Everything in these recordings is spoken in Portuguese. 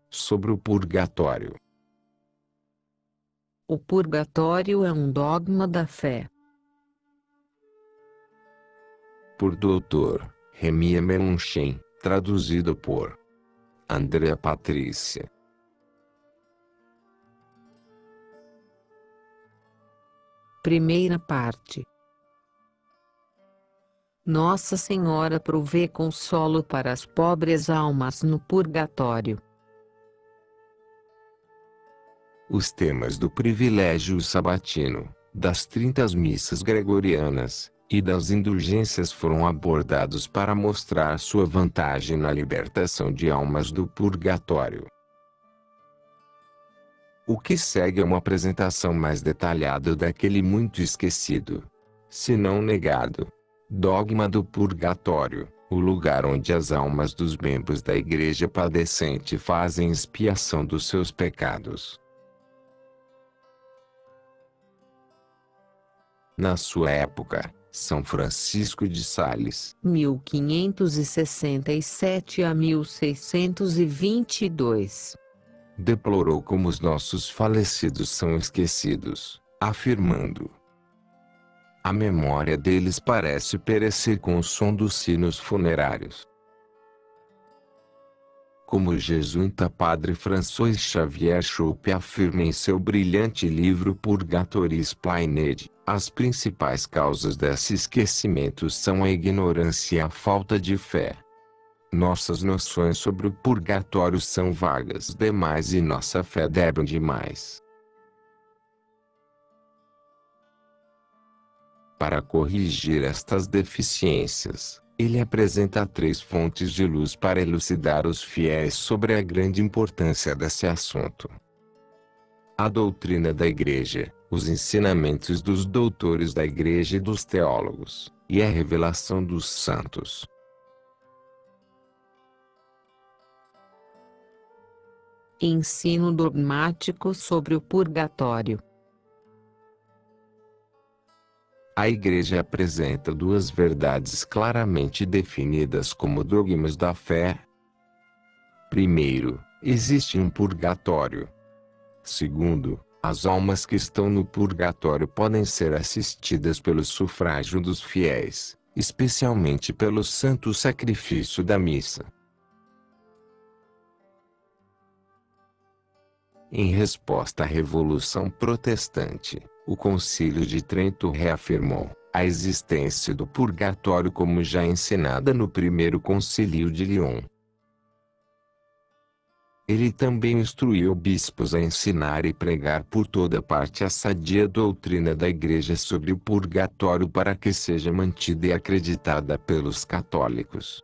sobre o purgatório. O purgatório é um dogma da fé. Por Dr. Remia Menunchem, traduzido por Andrea Patrícia. Primeira parte. Nossa Senhora provê consolo para as pobres almas no purgatório. Os temas do privilégio sabatino, das 30 missas gregorianas e das indulgências foram abordados para mostrar sua vantagem na libertação de almas do purgatório. O que segue é uma apresentação mais detalhada daquele muito esquecido, se não negado, dogma do purgatório, o lugar onde as almas dos membros da Igreja padecente fazem expiação dos seus pecados. Na sua época, São Francisco de Sales, 1567 a 1622. deplorou como os nossos falecidos são esquecidos, afirmando: a memória deles parece perecer com o som dos sinos funerários. Como o jesuíta Padre François Xavier Choupe afirma em seu brilhante livro Purgatoris Plainede, as principais causas desse esquecimento são a ignorância e a falta de fé. Nossas noções sobre o purgatório são vagas demais e nossa fé débil demais. Para corrigir estas deficiências, ele apresenta 3 fontes de luz para elucidar os fiéis sobre a grande importância desse assunto: a doutrina da Igreja, os ensinamentos dos doutores da Igreja e dos teólogos, e a revelação dos santos. Ensino dogmático sobre o purgatório. A Igreja apresenta 2 verdades claramente definidas como dogmas da fé. Primeiro, existe um purgatório. Segundo, as almas que estão no purgatório podem ser assistidas pelo sufrágio dos fiéis, especialmente pelo santo sacrifício da missa. Em resposta à Revolução Protestante, o Concílio de Trento reafirmou a existência do purgatório como já ensinada no Primeiro Concílio de Lyon. Ele também instruiu bispos a ensinar e pregar por toda parte a sadia doutrina da Igreja sobre o purgatório para que seja mantida e acreditada pelos católicos.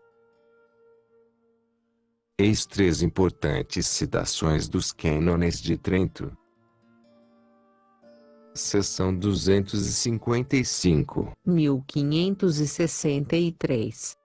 Eis 3 importantes citações dos cânones de Trento. Seção 255. 1563.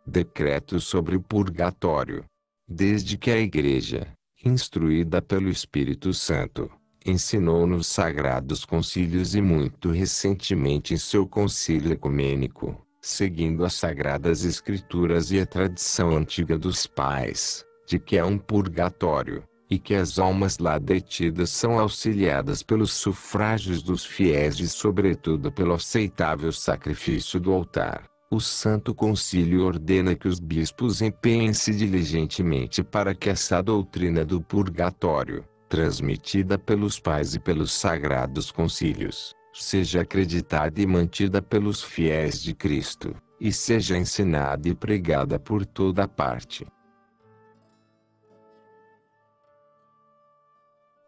Decreto sobre o purgatório. Desde que a Igreja, instruída pelo Espírito Santo, ensinou nos sagrados concílios e muito recentemente em seu concílio ecumênico, seguindo as sagradas escrituras e a tradição antiga dos pais, de que há um purgatório, e que as almas lá detidas são auxiliadas pelos sufrágios dos fiéis e sobretudo pelo aceitável sacrifício do altar. O Santo Concílio ordena que os bispos empenhem-se diligentemente para que essa doutrina do purgatório, transmitida pelos pais e pelos sagrados concílios, seja acreditada e mantida pelos fiéis de Cristo, e seja ensinada e pregada por toda parte.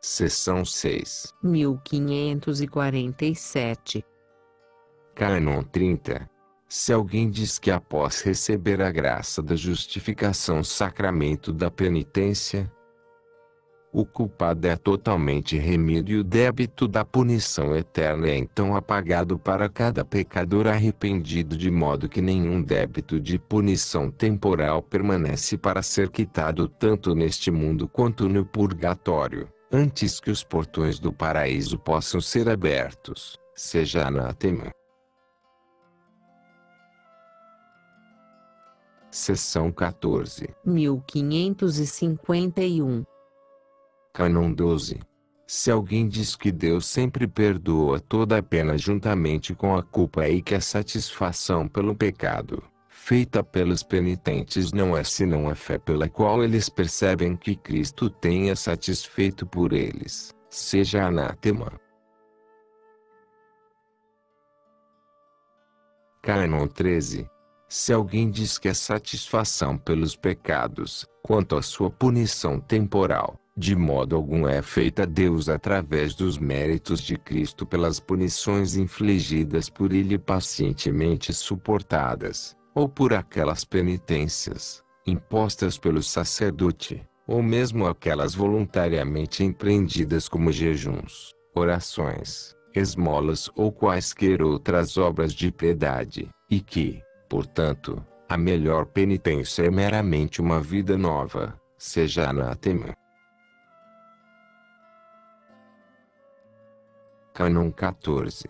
Seção 6. 1547. Cânon 30. Se alguém diz que após receber a graça da justificação sacramento da penitência, o culpado é totalmente remido e o débito da punição eterna é então apagado para cada pecador arrependido, de modo que nenhum débito de punição temporal permanece para ser quitado tanto neste mundo quanto no purgatório, antes que os portões do paraíso possam ser abertos, seja anátema. Seção 14. 1551. Cânon 12. Se alguém diz que Deus sempre perdoa toda a pena juntamente com a culpa e que a satisfação pelo pecado, feita pelos penitentes, não é senão a fé pela qual eles percebem que Cristo tenha satisfeito por eles, seja anátema. Cânon 13. Se alguém diz que a satisfação pelos pecados, quanto à sua punição temporal, de modo algum é feita a Deus através dos méritos de Cristo pelas punições infligidas por ele pacientemente suportadas, ou por aquelas penitências, impostas pelo sacerdote, ou mesmo aquelas voluntariamente empreendidas como jejuns, orações, esmolas ou quaisquer outras obras de piedade, e que, portanto, a melhor penitência é meramente uma vida nova, seja anátema. Cânon 14.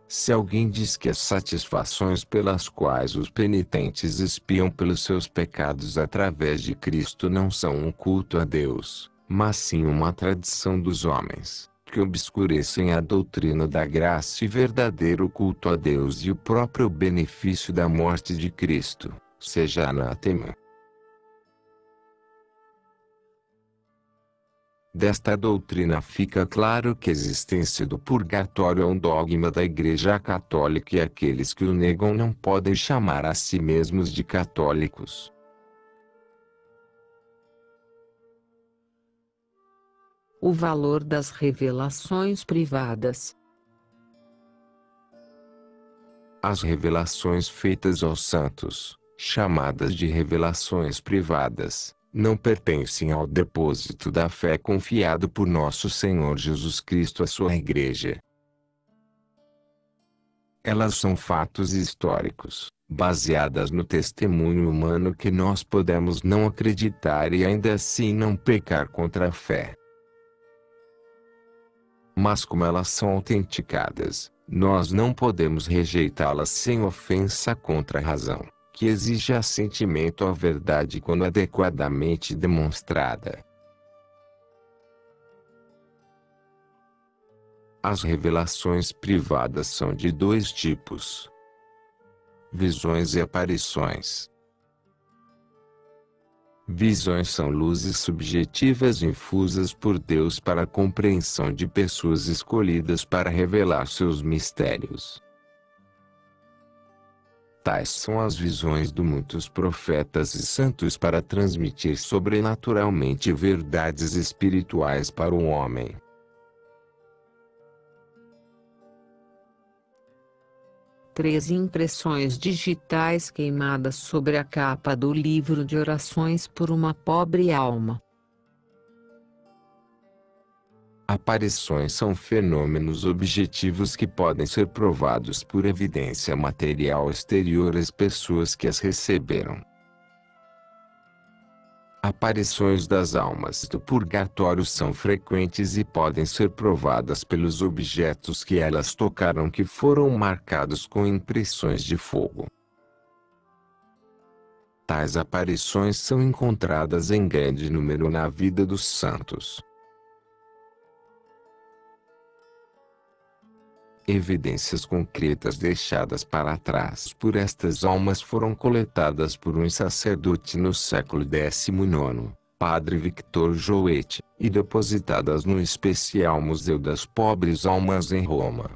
Se alguém diz que as satisfações pelas quais os penitentes expiam pelos seus pecados através de Cristo não são um culto a Deus, mas sim uma tradição dos homens, que obscurecem a doutrina da graça e verdadeiro culto a Deus e o próprio benefício da morte de Cristo, seja anátema. Desta doutrina fica claro que a existência do purgatório é um dogma da Igreja Católica e aqueles que o negam não podem chamar a si mesmos de católicos. O valor das revelações privadas. As revelações feitas aos santos, chamadas de revelações privadas, não pertencem ao depósito da fé confiado por nosso Senhor Jesus Cristo à sua Igreja. Elas são fatos históricos, baseadas no testemunho humano que nós podemos não acreditar e ainda assim não pecar contra a fé. Mas como elas são autenticadas, nós não podemos rejeitá-las sem ofensa contra a razão, que exige assentimento à verdade quando adequadamente demonstrada. As revelações privadas são de dois tipos: visões e aparições. Visões são luzes subjetivas infusas por Deus para a compreensão de pessoas escolhidas para revelar seus mistérios. Tais são as visões de muitos profetas e santos para transmitir sobrenaturalmente verdades espirituais para o homem. Três impressões digitais queimadas sobre a capa do livro de orações por uma pobre alma. Aparições são fenômenos objetivos que podem ser provados por evidência material exterior às pessoas que as receberam. Aparições das almas do purgatório são frequentes e podem ser provadas pelos objetos que elas tocaram que foram marcados com impressões de fogo. Tais aparições são encontradas em grande número na vida dos santos. Evidências concretas deixadas para trás por estas almas foram coletadas por um sacerdote no século XIX, Padre Victor Jouet, e depositadas no especial Museu das Pobres Almas em Roma.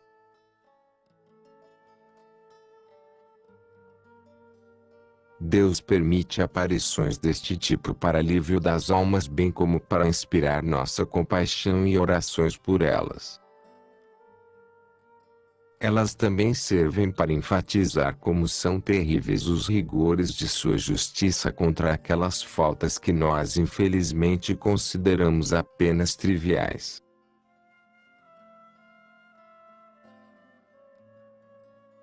Deus permite aparições deste tipo para alívio das almas, bem como para inspirar nossa compaixão e orações por elas. Elas também servem para enfatizar como são terríveis os rigores de sua justiça contra aquelas faltas que nós infelizmente consideramos apenas triviais.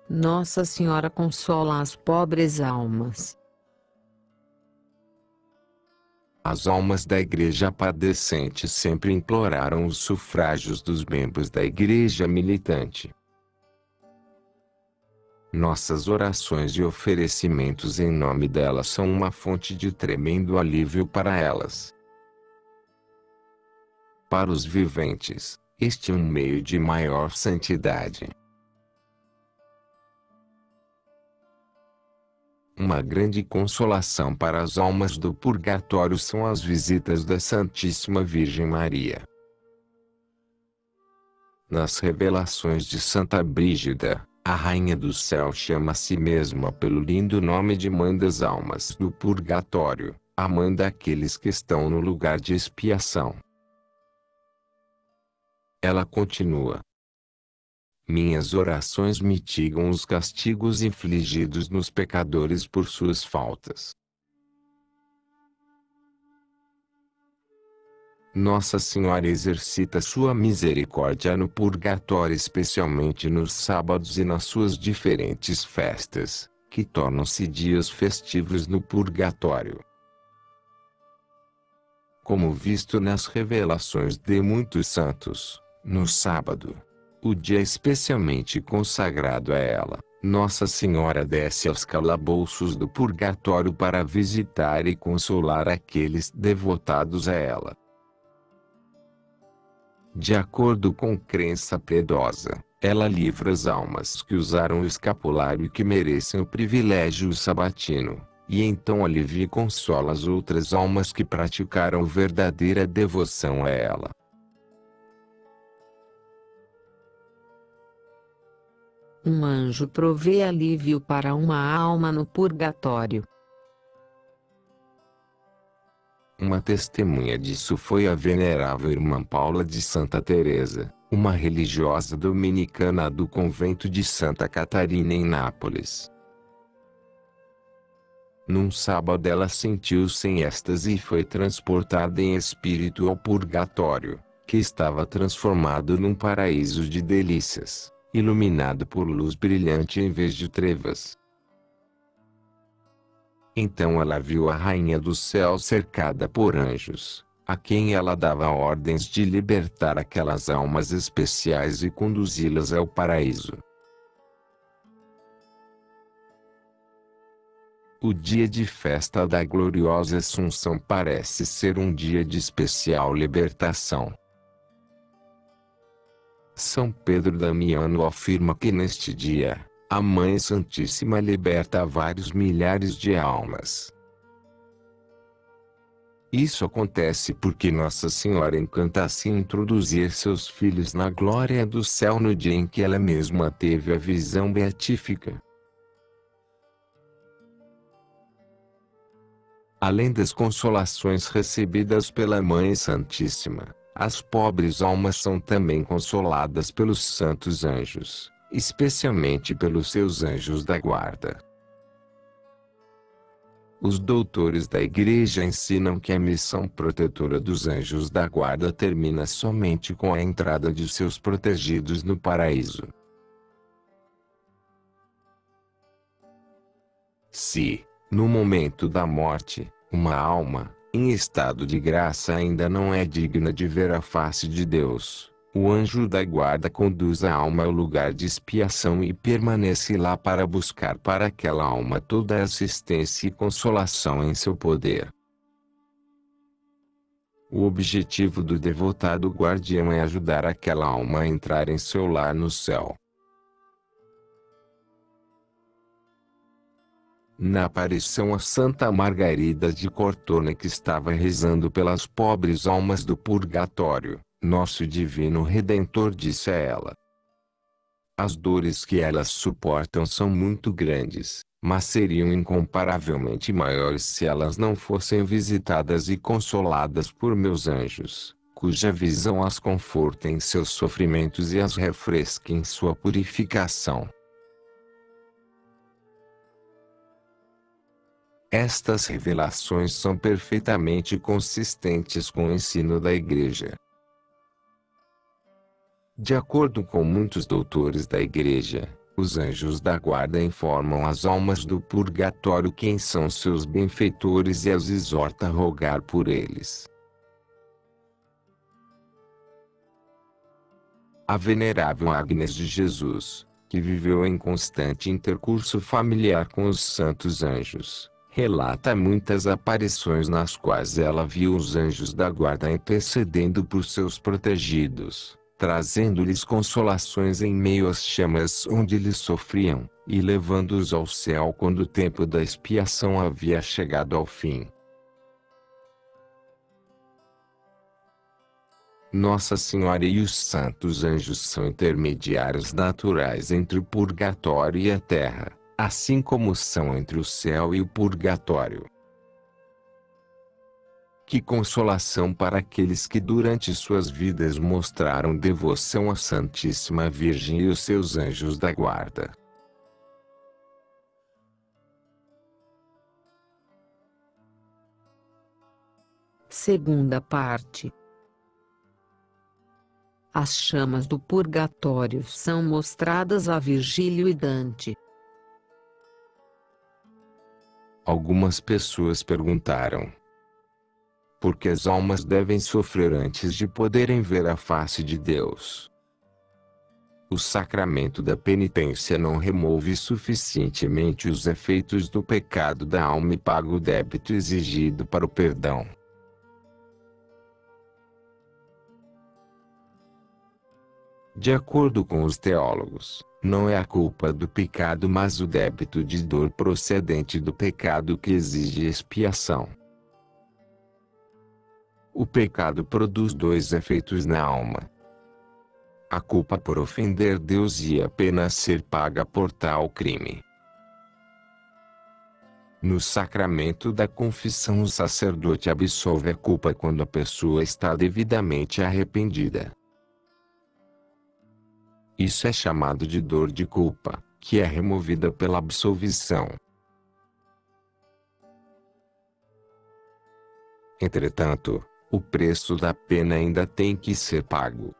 Nossa Senhora consola as pobres almas. As almas da Igreja padecente sempre imploraram os sufrágios dos membros da Igreja militante. Nossas orações e oferecimentos em nome delas são uma fonte de tremendo alívio para elas. Para os viventes, este é um meio de maior santidade. Uma grande consolação para as almas do purgatório são as visitas da Santíssima Virgem Maria. Nas revelações de Santa Brígida, a Rainha do Céu chama a si mesma pelo lindo nome de Mãe das Almas do Purgatório, a mãe daqueles que estão no lugar de expiação. Ela continua: minhas orações mitigam os castigos infligidos nos pecadores por suas faltas. Nossa Senhora exercita sua misericórdia no purgatório, especialmente nos sábados e nas suas diferentes festas, que tornam-se dias festivos no purgatório. Como visto nas revelações de muitos santos, no sábado, o dia especialmente consagrado a ela, Nossa Senhora desce aos calabouços do purgatório para visitar e consolar aqueles devotados a ela. De acordo com crença piedosa, ela livra as almas que usaram o escapulário e que merecem o privilégio sabatino, e então alivia e consola as outras almas que praticaram verdadeira devoção a ela. Um anjo provê alívio para uma alma no purgatório. Uma testemunha disso foi a venerável irmã Paula de Santa Teresa, uma religiosa dominicana do convento de Santa Catarina em Nápoles. Num sábado ela sentiu-se em êxtase e foi transportada em espírito ao purgatório, que estava transformado num paraíso de delícias, iluminado por luz brilhante em vez de trevas. Então ela viu a Rainha do Céu cercada por anjos, a quem ela dava ordens de libertar aquelas almas especiais e conduzi-las ao paraíso. O dia de festa da gloriosa Assunção parece ser um dia de especial libertação. São Pedro Damiano afirma que neste dia, a Mãe Santíssima liberta vários milhares de almas. Isso acontece porque Nossa Senhora encanta assim introduzir seus filhos na glória do céu no dia em que ela mesma teve a visão beatífica. Além das consolações recebidas pela Mãe Santíssima, as pobres almas são também consoladas pelos santos anjos, especialmente pelos seus anjos da guarda. Os doutores da Igreja ensinam que a missão protetora dos anjos da guarda termina somente com a entrada de seus protegidos no paraíso. Se, no momento da morte, uma alma, em estado de graça ainda não é digna de ver a face de Deus, o anjo da guarda conduz a alma ao lugar de expiação e permanece lá para buscar para aquela alma toda a assistência e consolação em seu poder. O objetivo do devotado guardião é ajudar aquela alma a entrar em seu lar no céu. Na aparição a Santa Margarida de Cortona, que estava rezando pelas pobres almas do purgatório, nosso divino Redentor disse a ela: as dores que elas suportam são muito grandes, mas seriam incomparavelmente maiores se elas não fossem visitadas e consoladas por meus anjos, cuja visão as conforta em seus sofrimentos e as refresque em sua purificação. Estas revelações são perfeitamente consistentes com o ensino da Igreja. De acordo com muitos doutores da Igreja, os anjos da guarda informam as almas do purgatório quem são seus benfeitores e as exorta a rogar por eles. A venerável Agnes de Jesus, que viveu em constante intercurso familiar com os santos anjos, relata muitas aparições nas quais ela viu os anjos da guarda intercedendo por seus protegidos, trazendo-lhes consolações em meio às chamas onde eles sofriam, e levando-os ao céu quando o tempo da expiação havia chegado ao fim. Nossa Senhora e os santos anjos são intermediários naturais entre o purgatório e a terra, assim como são entre o céu e o purgatório. Que consolação para aqueles que durante suas vidas mostraram devoção à Santíssima Virgem e os seus anjos da guarda. Segunda parte. As chamas do purgatório são mostradas a Virgílio e Dante. Algumas pessoas perguntaram: por que as almas devem sofrer antes de poderem ver a face de Deus? O sacramento da penitência não remove suficientemente os efeitos do pecado da alma e paga o débito exigido para o perdão. De acordo com os teólogos, não é a culpa do pecado mas o débito de dor procedente do pecado que exige expiação. O pecado produz dois efeitos na alma: a culpa por ofender Deus e a pena a ser paga por tal crime. No sacramento da confissão, o sacerdote absolve a culpa quando a pessoa está devidamente arrependida. Isso é chamado de dor de culpa, que é removida pela absolvição. Entretanto, o preço da pena ainda tem que ser pago.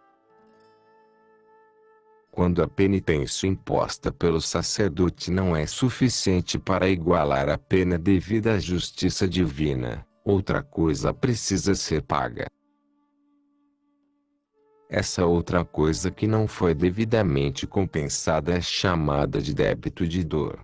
Quando a penitência imposta pelo sacerdote não é suficiente para igualar a pena devida à justiça divina, outra coisa precisa ser paga. Essa outra coisa que não foi devidamente compensada é chamada de débito de dor.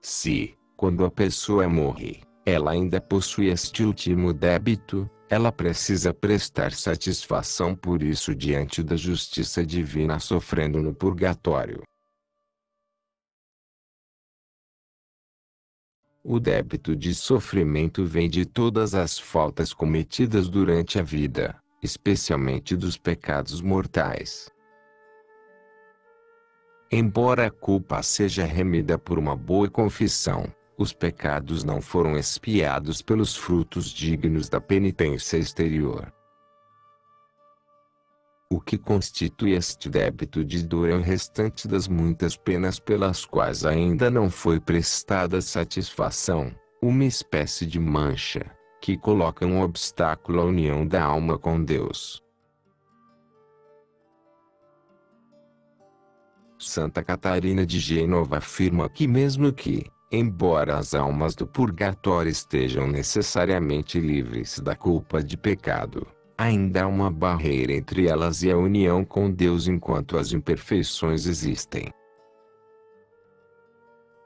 Se, quando a pessoa morre, ela ainda possui este último débito, ela precisa prestar satisfação por isso diante da justiça divina sofrendo no purgatório. O débito de sofrimento vem de todas as faltas cometidas durante a vida, especialmente dos pecados mortais. Embora a culpa seja remida por uma boa confissão, os pecados não foram expiados pelos frutos dignos da penitência exterior. O que constitui este débito de dor é o restante das muitas penas pelas quais ainda não foi prestada satisfação, uma espécie de mancha, que coloca um obstáculo à união da alma com Deus. Santa Catarina de Gênova afirma que mesmo que, embora as almas do purgatório estejam necessariamente livres da culpa de pecado, ainda há uma barreira entre elas e a união com Deus enquanto as imperfeições existem.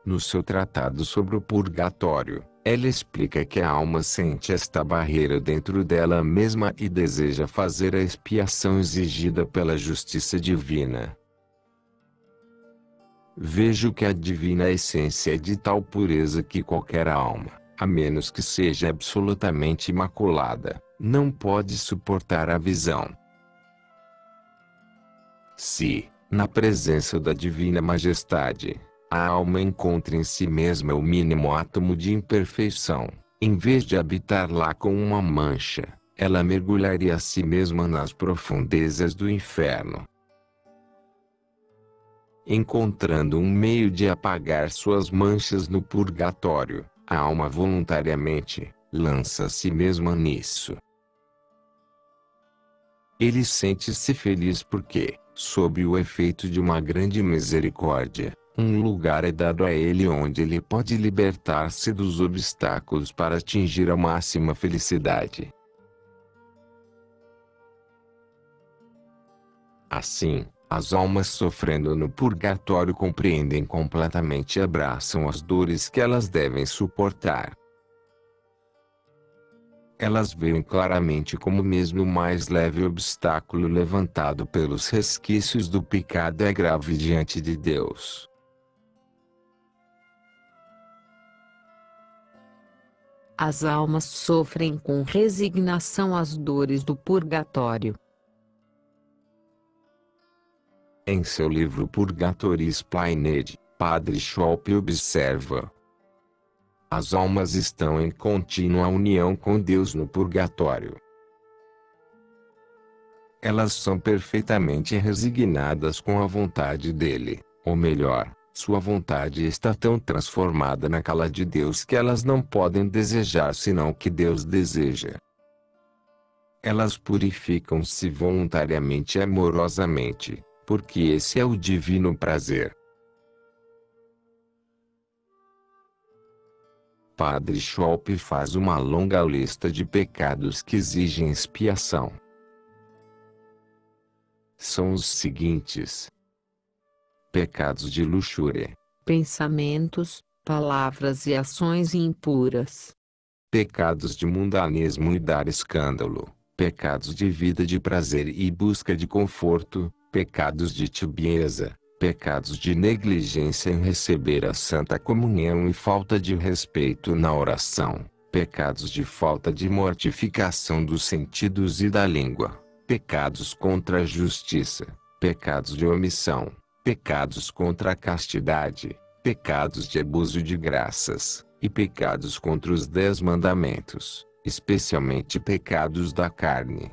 No seu tratado sobre o purgatório, ela explica que a alma sente esta barreira dentro dela mesma e deseja fazer a expiação exigida pela justiça divina. Vejo que a divina essência é de tal pureza que qualquer alma, a menos que seja absolutamente imaculada, não pode suportar a visão. Se, na presença da divina majestade, a alma encontra em si mesma o mínimo átomo de imperfeição, em vez de habitar lá com uma mancha, ela mergulharia a si mesma nas profundezas do inferno. Encontrando um meio de apagar suas manchas no purgatório, a alma voluntariamente lança a si mesma nisso. Ele sente-se feliz porque, sob o efeito de uma grande misericórdia, um lugar é dado a ele onde ele pode libertar-se dos obstáculos para atingir a máxima felicidade. Assim, As almas sofrendo no purgatório compreendem completamente e abraçam as dores que elas devem suportar. Elas veem claramente como mesmo o mais leve obstáculo levantado pelos resquícios do pecado é grave diante de Deus. As almas sofrem com resignação as dores do purgatório. Em seu livro Purgatory Explained, Padre Schopp observa: as almas estão em contínua união com Deus no purgatório. Elas são perfeitamente resignadas com a vontade dele, ou melhor, sua vontade está tão transformada naquela de Deus que elas não podem desejar senão o que Deus deseja. Elas purificam-se voluntariamente e amorosamente, porque esse é o divino prazer. Padre Schopp faz uma longa lista de pecados que exigem expiação. São os seguintes: pecados de luxúria, Pensamentos, palavras e ações impuras. pecados de mundanismo e dar escândalo, pecados de vida de prazer e busca de conforto, pecados de tibieza, pecados de negligência em receber a Santa Comunhão e falta de respeito na oração, pecados de falta de mortificação dos sentidos e da língua, pecados contra a justiça, pecados de omissão, pecados contra a castidade, pecados de abuso de graças, e pecados contra os 10 mandamentos, especialmente pecados da carne.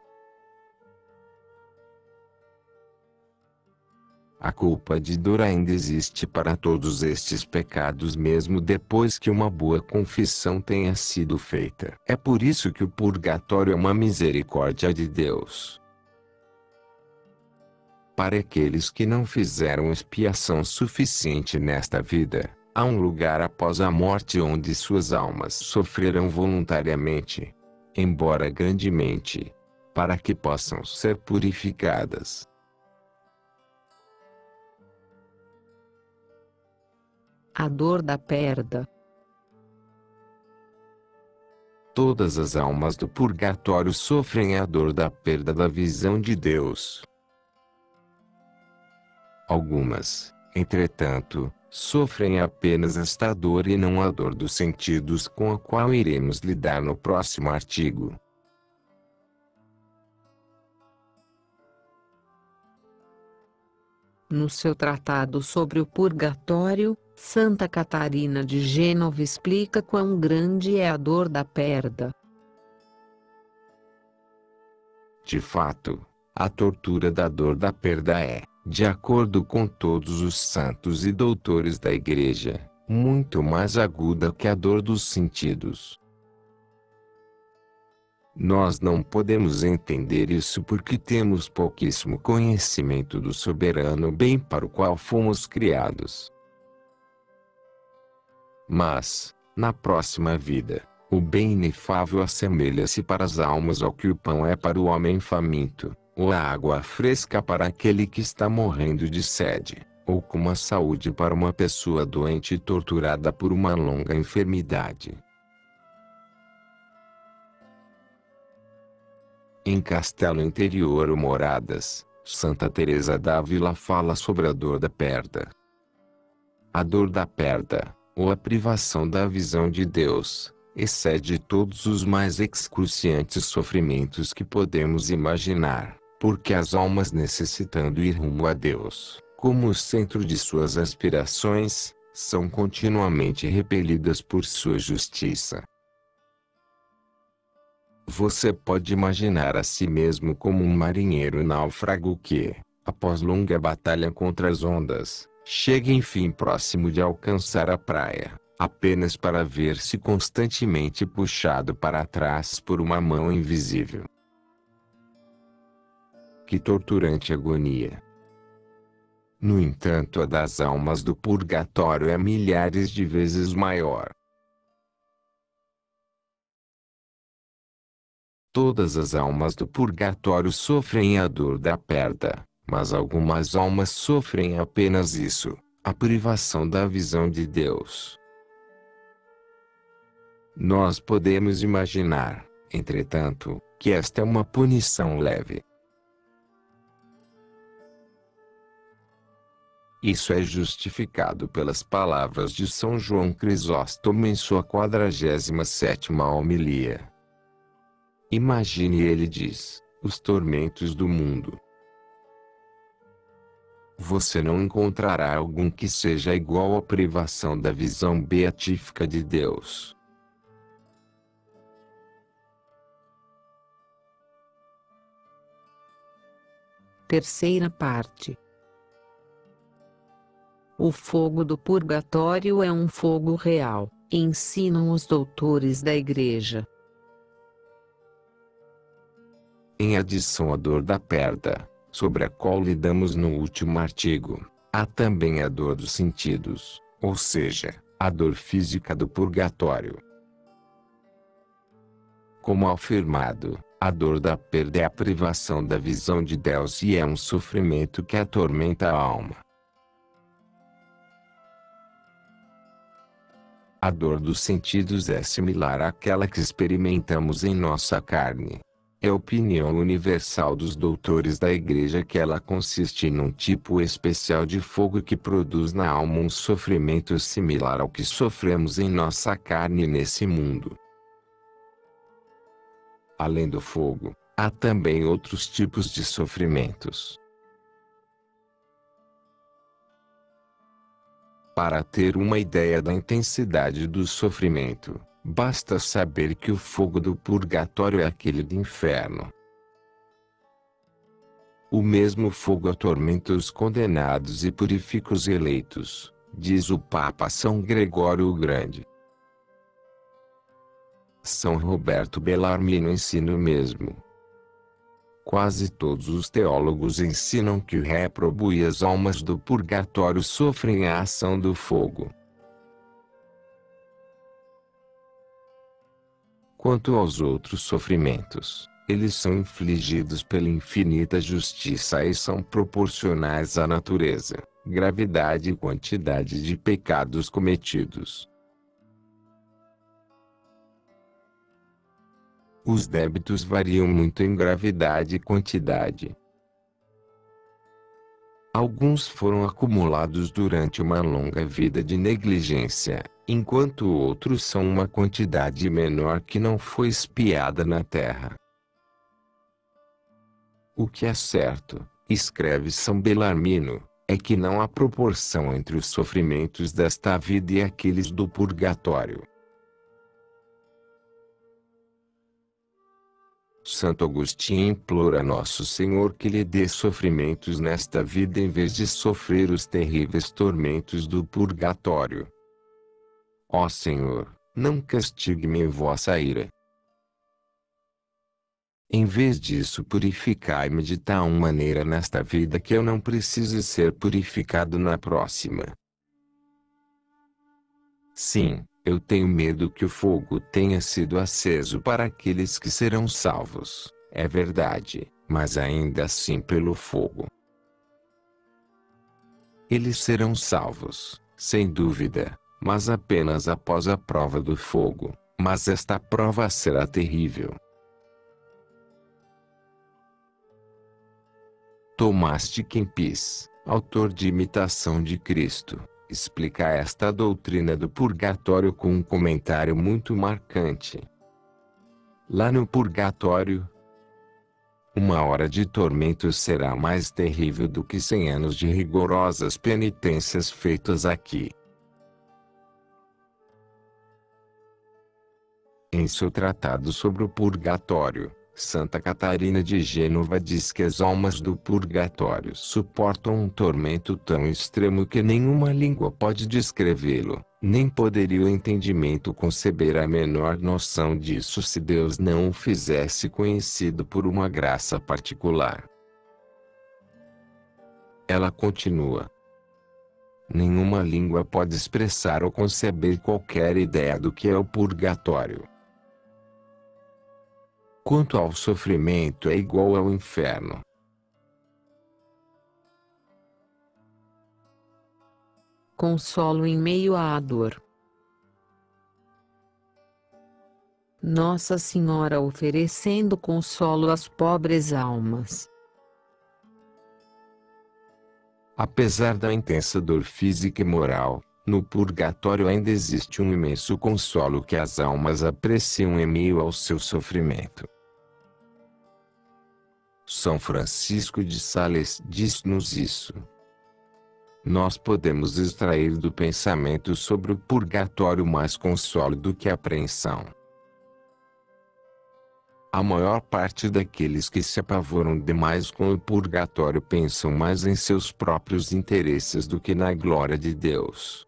A culpa de dor ainda existe para todos estes pecados mesmo depois que uma boa confissão tenha sido feita. É por isso que o purgatório é uma misericórdia de Deus. Para aqueles que não fizeram expiação suficiente nesta vida, há um lugar após a morte onde suas almas sofrerão voluntariamente, embora grandemente, para que possam ser purificadas. A dor da perda. Todas as almas do purgatório sofrem a dor da perda da visão de Deus. Algumas, entretanto, sofrem apenas esta dor e não a dor dos sentidos com a qual iremos lidar no próximo artigo. No seu tratado sobre o purgatório, Santa Catarina de Gênova explica quão grande é a dor da perda. De fato, a tortura da dor da perda é, de acordo com todos os santos e doutores da Igreja, muito mais aguda que a dor dos sentidos. Nós não podemos entender isso porque temos pouquíssimo conhecimento do soberano bem para o qual fomos criados. Mas, na próxima vida, o bem inefável assemelha-se para as almas ao que o pão é para o homem faminto, ou a água fresca para aquele que está morrendo de sede, ou como a saúde para uma pessoa doente e torturada por uma longa enfermidade. Em Castelo Interior ou Moradas, Santa Teresa d'Ávila fala sobre a dor da perda. A dor da perda, ou a privação da visão de Deus, excede todos os mais excruciantes sofrimentos que podemos imaginar, porque as almas necessitando ir rumo a Deus, como o centro de suas aspirações, são continuamente repelidas por sua justiça. Você pode imaginar a si mesmo como um marinheiro náufrago que, após longa batalha contra as ondas, chega enfim próximo de alcançar a praia, apenas para ver-se constantemente puxado para trás por uma mão invisível. Que torturante agonia! No entanto, a das almas do purgatório é milhares de vezes maior. Todas as almas do purgatório sofrem a dor da perda, mas algumas almas sofrem apenas isso, a privação da visão de Deus. Nós podemos imaginar, entretanto, que esta é uma punição leve. Isso é justificado pelas palavras de São João Crisóstomo em sua 47ª homilia. Imagine, ele diz, os tormentos do mundo. Você não encontrará algum que seja igual à privação da visão beatífica de Deus. Terceira parte. O fogo do purgatório é um fogo real, ensinam os doutores da Igreja. Em adição à dor da perda, sobre a qual lidamos no último artigo, há também a dor dos sentidos, ou seja, a dor física do purgatório. Como afirmado, a dor da perda é a privação da visão de Deus e é um sofrimento que atormenta a alma. A dor dos sentidos é similar àquela que experimentamos em nossa carne. É opinião universal dos doutores da Igreja que ela consiste num tipo especial de fogo que produz na alma um sofrimento similar ao que sofremos em nossa carne nesse mundo. Além do fogo, há também outros tipos de sofrimentos. Para ter uma ideia da intensidade do sofrimento, basta saber que o fogo do purgatório é aquele do inferno. O mesmo fogo atormenta os condenados e purifica os eleitos, diz o Papa São Gregório o Grande. São Roberto Bellarmino ensina o mesmo. Quase todos os teólogos ensinam que o réprobo e as almas do purgatório sofrem a ação do fogo. Quanto aos outros sofrimentos, eles são infligidos pela infinita justiça e são proporcionais à natureza, gravidade e quantidade de pecados cometidos. Os débitos variam muito em gravidade e quantidade. Alguns foram acumulados durante uma longa vida de negligência, enquanto outros são uma quantidade menor que não foi expiada na terra. O que é certo, escreve São Belarmino, é que não há proporção entre os sofrimentos desta vida e aqueles do purgatório. Santo Agostinho implora a Nosso Senhor que lhe dê sofrimentos nesta vida em vez de sofrer os terríveis tormentos do purgatório. Ó Senhor, não castigue-me em vossa ira. Em vez disso, purificai-me de tal maneira nesta vida que eu não precise ser purificado na próxima. Sim, eu tenho medo que o fogo tenha sido aceso para aqueles que serão salvos, é verdade, mas ainda assim pelo fogo. Eles serão salvos, sem dúvida, mas apenas após a prova do fogo, mas esta prova será terrível. Tomás de Kempis, autor de Imitação de Cristo, explica esta doutrina do purgatório com um comentário muito marcante. Lá no purgatório, uma hora de tormento será mais terrível do que 100 anos de rigorosas penitências feitas aqui. Em seu tratado sobre o purgatório, Santa Catarina de Gênova diz que as almas do purgatório suportam um tormento tão extremo que nenhuma língua pode descrevê-lo, nem poderia o entendimento conceber a menor noção disso se Deus não o fizesse conhecido por uma graça particular. Ela continua: nenhuma língua pode expressar ou conceber qualquer ideia do que é o purgatório. Quanto ao sofrimento, é igual ao inferno. consolo em meio à dor. Nossa Senhora oferecendo consolo às pobres almas. Apesar da intensa dor física e moral, no purgatório ainda existe um imenso consolo que as almas apreciam em meio ao seu sofrimento. São Francisco de Sales diz-nos isso. Nós podemos extrair do pensamento sobre o purgatório mais consolo do que apreensão. A maior parte daqueles que se apavoram demais com o purgatório pensam mais em seus próprios interesses do que na glória de Deus.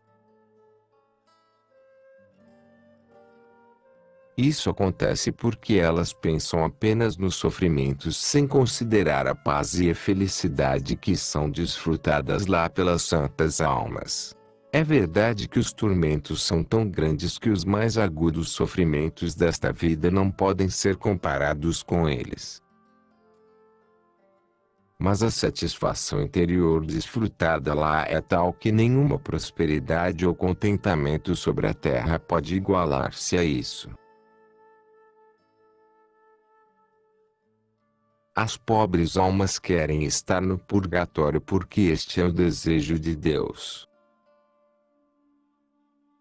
Isso acontece porque elas pensam apenas nos sofrimentos sem considerar a paz e a felicidade que são desfrutadas lá pelas santas almas. É verdade que os tormentos são tão grandes que os mais agudos sofrimentos desta vida não podem ser comparados com eles. Mas a satisfação interior desfrutada lá é tal que nenhuma prosperidade ou contentamento sobre a terra pode igualar-se a isso. As pobres almas querem estar no purgatório porque este é o desejo de Deus.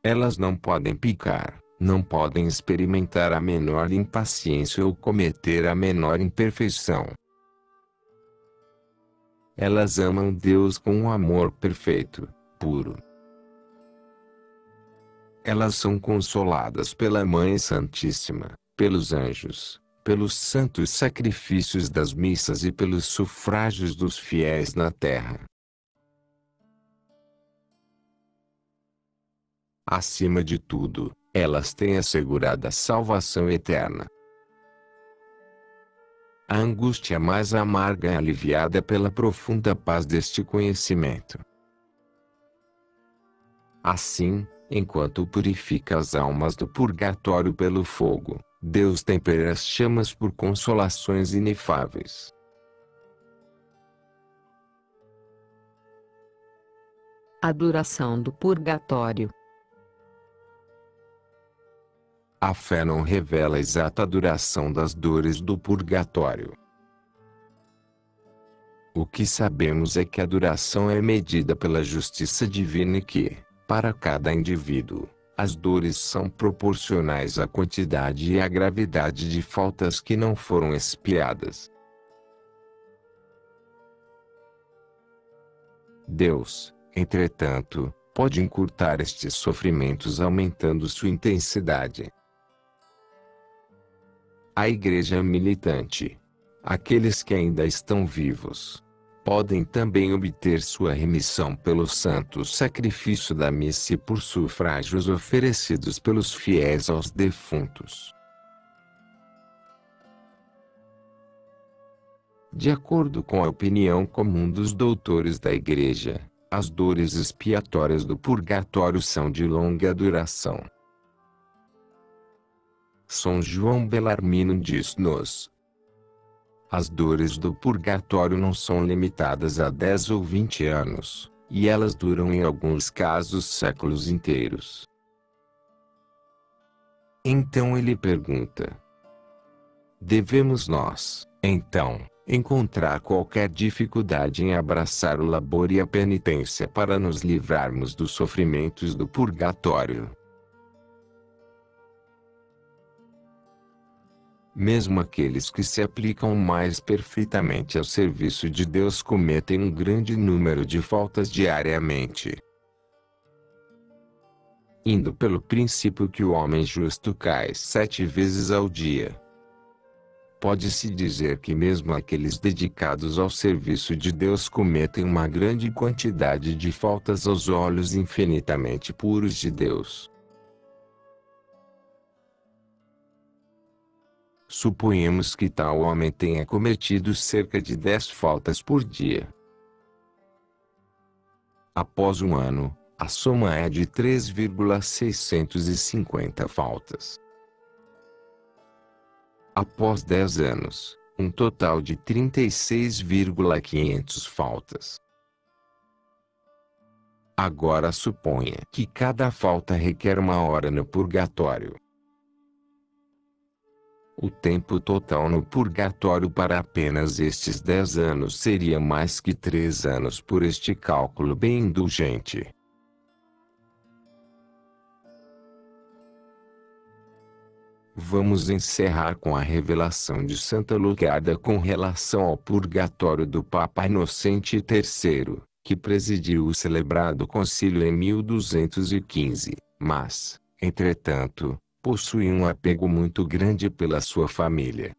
Elas não podem pecar, não podem experimentar a menor impaciência ou cometer a menor imperfeição. Elas amam Deus com um amor perfeito, puro. Elas são consoladas pela Mãe Santíssima, pelos anjos, pelos santos sacrifícios das missas e pelos sufrágios dos fiéis na terra. Acima de tudo, elas têm assegurada a salvação eterna. A angústia mais amarga é aliviada pela profunda paz deste conhecimento. Assim, enquanto purifica as almas do purgatório pelo fogo, Deus tempera as chamas por consolações inefáveis. A duração do purgatório. A fé não revela a exata duração das dores do purgatório. O que sabemos é que a duração é medida pela justiça divina e que, para cada indivíduo, as dores são proporcionais à quantidade e à gravidade de faltas que não foram expiadas. Deus, entretanto, pode encurtar estes sofrimentos aumentando sua intensidade. A Igreja militante, aqueles que ainda estão vivos, podem também obter sua remissão pelo santo sacrifício da missa e por sufrágios oferecidos pelos fiéis aos defuntos. De acordo com a opinião comum dos doutores da Igreja, as dores expiatórias do purgatório são de longa duração. São João Bellarmino diz-nos: as dores do purgatório não são limitadas a 10 ou 20 anos, e elas duram em alguns casos séculos inteiros. Então ele pergunta: devemos nós, então, encontrar qualquer dificuldade em abraçar o labor e a penitência para nos livrarmos dos sofrimentos do purgatório? Mesmo aqueles que se aplicam mais perfeitamente ao serviço de Deus cometem um grande número de faltas diariamente. Indo pelo princípio que o homem justo cai 7 vezes ao dia, pode-se dizer que mesmo aqueles dedicados ao serviço de Deus cometem uma grande quantidade de faltas aos olhos infinitamente puros de Deus. Suponhamos que tal homem tenha cometido cerca de 10 faltas por dia. Após um ano, a soma é de 3,650 faltas. Após 10 anos, um total de 36,500 faltas. Agora suponha que cada falta requer 1 hora no purgatório. O tempo total no purgatório para apenas estes 10 anos seria mais que 3 anos por este cálculo bem indulgente. Vamos encerrar com a revelação de Santa Lucarda com relação ao purgatório do Papa Inocente III, que presidiu o celebrado concílio em 1215, mas, entretanto, possui um apego muito grande pela sua família.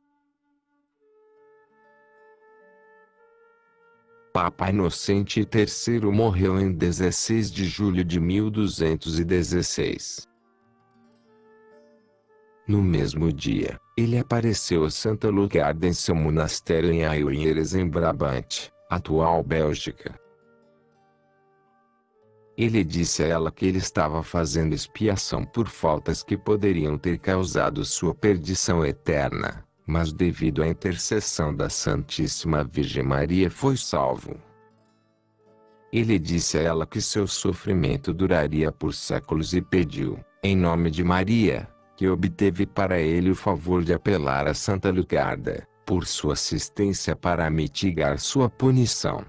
Papa Inocente III morreu em 16 de julho de 1216. No mesmo dia, ele apareceu a Santa Lucarda em seu monastério em Ayr em Brabante, atual Bélgica. Ele disse a ela que ele estava fazendo expiação por faltas que poderiam ter causado sua perdição eterna, mas devido à intercessão da Santíssima Virgem Maria foi salvo. Ele disse a ela que seu sofrimento duraria por séculos e pediu, em nome de Maria, que obteve para ele o favor de apelar a Santa Lucarda, por sua assistência para mitigar sua punição.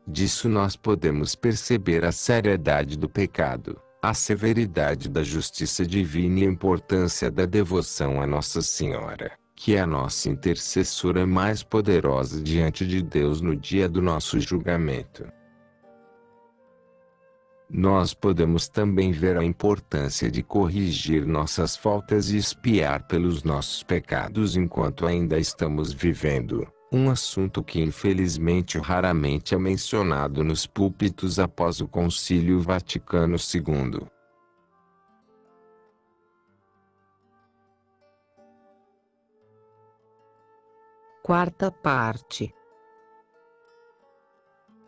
Disso nós podemos perceber a seriedade do pecado, a severidade da justiça divina e a importância da devoção a Nossa Senhora, que é a nossa intercessora mais poderosa diante de Deus no dia do nosso julgamento. Nós podemos também ver a importância de corrigir nossas faltas e expiar pelos nossos pecados enquanto ainda estamos vivendo, um assunto que infelizmente raramente é mencionado nos púlpitos após o Concílio Vaticano II. Quarta parte.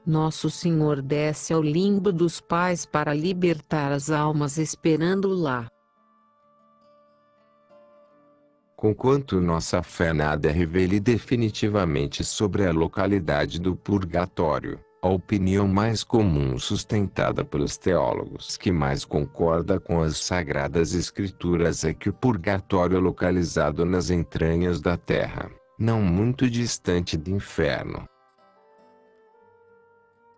Nosso Senhor desce ao limbo dos pais para libertar as almas esperando lá. Conquanto nossa fé nada revele definitivamente sobre a localidade do purgatório, a opinião mais comum sustentada pelos teólogos que mais concorda com as Sagradas Escrituras é que o purgatório é localizado nas entranhas da terra, não muito distante do inferno.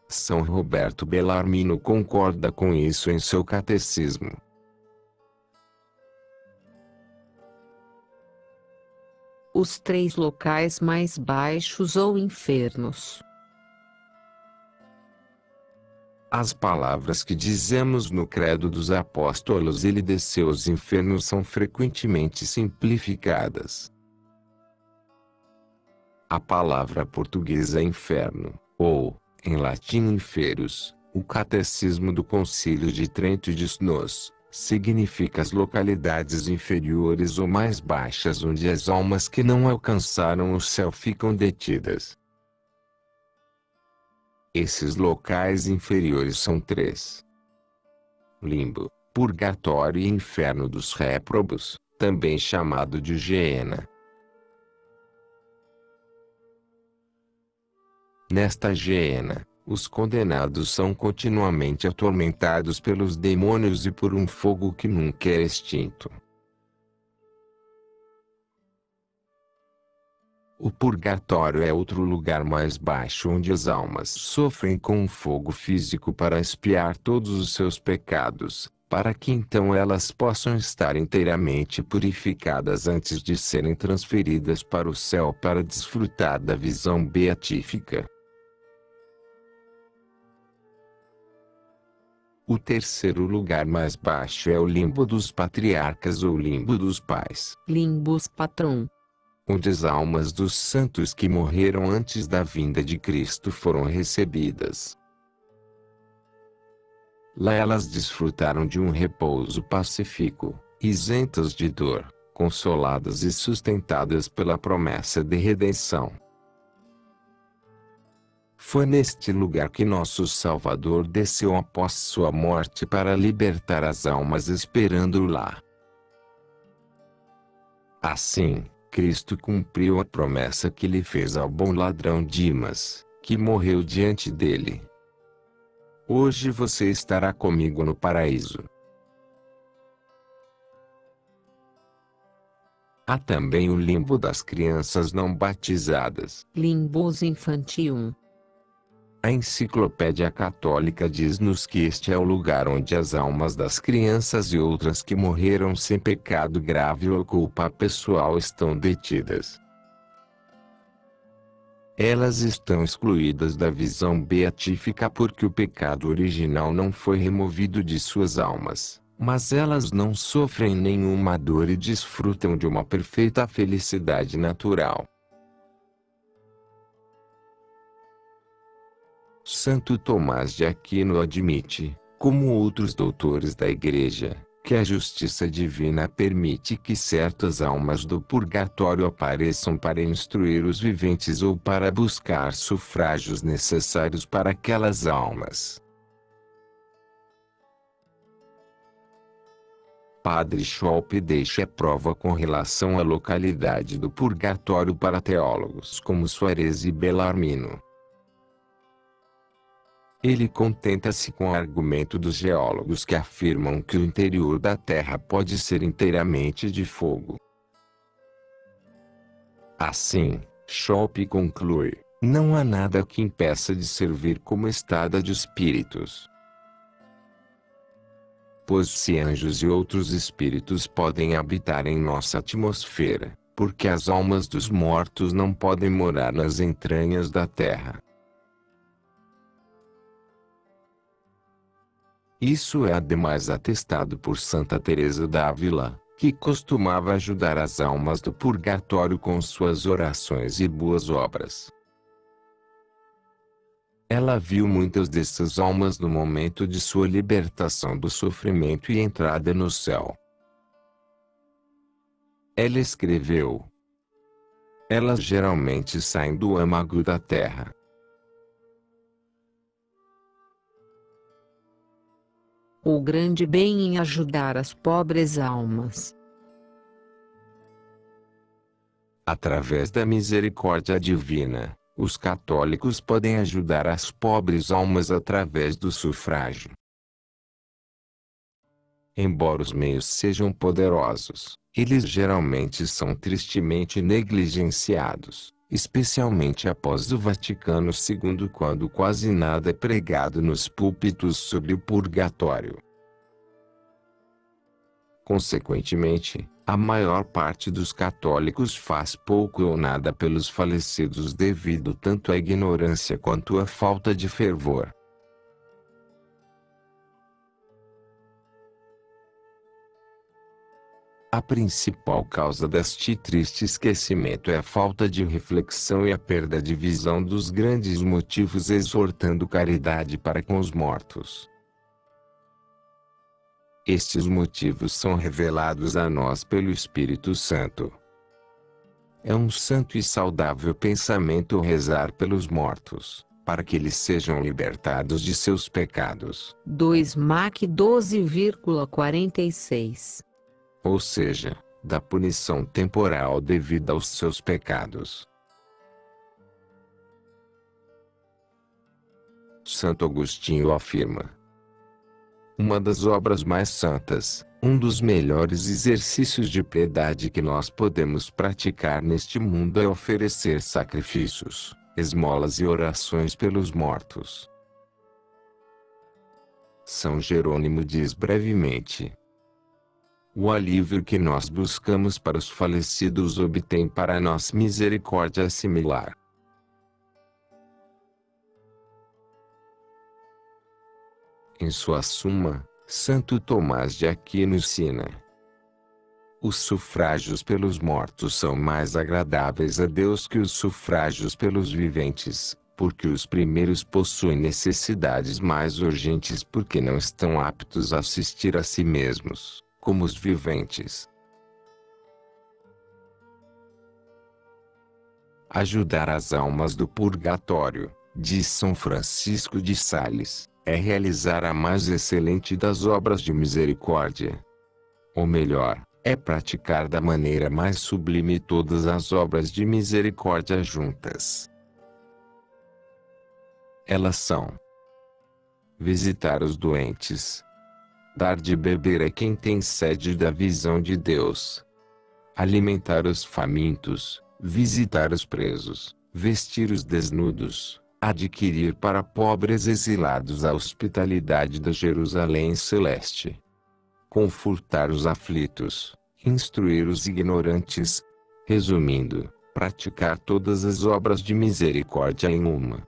São Roberto Bellarmino concorda com isso em seu catecismo. Os 3 locais mais baixos ou infernos. As palavras que dizemos no Credo dos Apóstolos "ele desceu aos infernos" são frequentemente simplificadas. A palavra portuguesa inferno, ou, em latim inferus, o Catecismo do Concílio de Trento diz-nos, significa as localidades inferiores ou mais baixas onde as almas que não alcançaram o céu ficam detidas. Esses locais inferiores são 3. Limbo, purgatório e inferno dos réprobos, também chamado de Geena. Nesta Geena, os condenados são continuamente atormentados pelos demônios e por um fogo que nunca é extinto. O purgatório é outro lugar mais baixo onde as almas sofrem com um fogo físico para expiar todos os seus pecados, para que então elas possam estar inteiramente purificadas antes de serem transferidas para o céu para desfrutar da visão beatífica. O terceiro lugar mais baixo é o limbo dos patriarcas ou limbo dos pais. Limbus patrum. Onde as almas dos santos que morreram antes da vinda de Cristo foram recebidas. Lá elas desfrutaram de um repouso pacífico, isentas de dor, consoladas e sustentadas pela promessa de redenção. Foi neste lugar que nosso Salvador desceu após sua morte para libertar as almas esperando-o lá. Assim, Cristo cumpriu a promessa que lhe fez ao bom ladrão Dimas, que morreu diante dele. Hoje você estará comigo no paraíso. Há também o limbo das crianças não batizadas. Limbos infantil. A Enciclopédia Católica diz-nos que este é o lugar onde as almas das crianças e outras que morreram sem pecado grave ou culpa pessoal estão detidas. Elas estão excluídas da visão beatífica porque o pecado original não foi removido de suas almas, mas elas não sofrem nenhuma dor e desfrutam de uma perfeita felicidade natural. Santo Tomás de Aquino admite, como outros doutores da Igreja, que a justiça divina permite que certas almas do purgatório apareçam para instruir os viventes ou para buscar sufrágios necessários para aquelas almas. Padre Schopp deixa prova com relação à localidade do purgatório para teólogos como Suarez e Bellarmino. Ele contenta-se com o argumento dos geólogos que afirmam que o interior da Terra pode ser inteiramente de fogo. Assim, Schopp conclui, não há nada que impeça de servir como estrada de espíritos. Pois se anjos e outros espíritos podem habitar em nossa atmosfera, porque as almas dos mortos não podem morar nas entranhas da Terra. Isso é ademais atestado por Santa Teresa d'Ávila, que costumava ajudar as almas do purgatório com suas orações e boas obras. Ela viu muitas dessas almas no momento de sua libertação do sofrimento e entrada no céu. Ela escreveu: elas geralmente saem do âmago da terra. O grande bem em ajudar as pobres almas. Através da misericórdia divina, os católicos podem ajudar as pobres almas através do sufrágio. Embora os meios sejam poderosos, eles geralmente são tristemente negligenciados, especialmente após o Vaticano II, quando quase nada é pregado nos púlpitos sobre o purgatório. Consequentemente, a maior parte dos católicos faz pouco ou nada pelos falecidos devido tanto à ignorância quanto à falta de fervor. A principal causa deste triste esquecimento é a falta de reflexão e a perda de visão dos grandes motivos exortando caridade para com os mortos. Estes motivos são revelados a nós pelo Espírito Santo. É um santo e saudável pensamento rezar pelos mortos, para que eles sejam libertados de seus pecados. 2 Mac 12,46. Ou seja, da punição temporal devida aos seus pecados. Santo Agostinho afirma: uma das obras mais santas, um dos melhores exercícios de piedade que nós podemos praticar neste mundo é oferecer sacrifícios, esmolas e orações pelos mortos. São Jerônimo diz brevemente: o alívio que nós buscamos para os falecidos obtém para nós misericórdia similar. Em sua Suma, Santo Tomás de Aquino ensina: os sufrágios pelos mortos são mais agradáveis a Deus que os sufrágios pelos viventes, porque os primeiros possuem necessidades mais urgentes porque não estão aptos a assistir a si mesmos, como os viventes. Ajudar as almas do purgatório, diz São Francisco de Sales, é realizar a mais excelente das obras de misericórdia. Ou melhor, é praticar da maneira mais sublime todas as obras de misericórdia juntas. Elas são: visitar os doentes, dar de beber a quem tem sede da visão de Deus, alimentar os famintos, visitar os presos, vestir os desnudos, adquirir para pobres exilados a hospitalidade da Jerusalém celeste, confortar os aflitos, instruir os ignorantes, resumindo, praticar todas as obras de misericórdia em uma.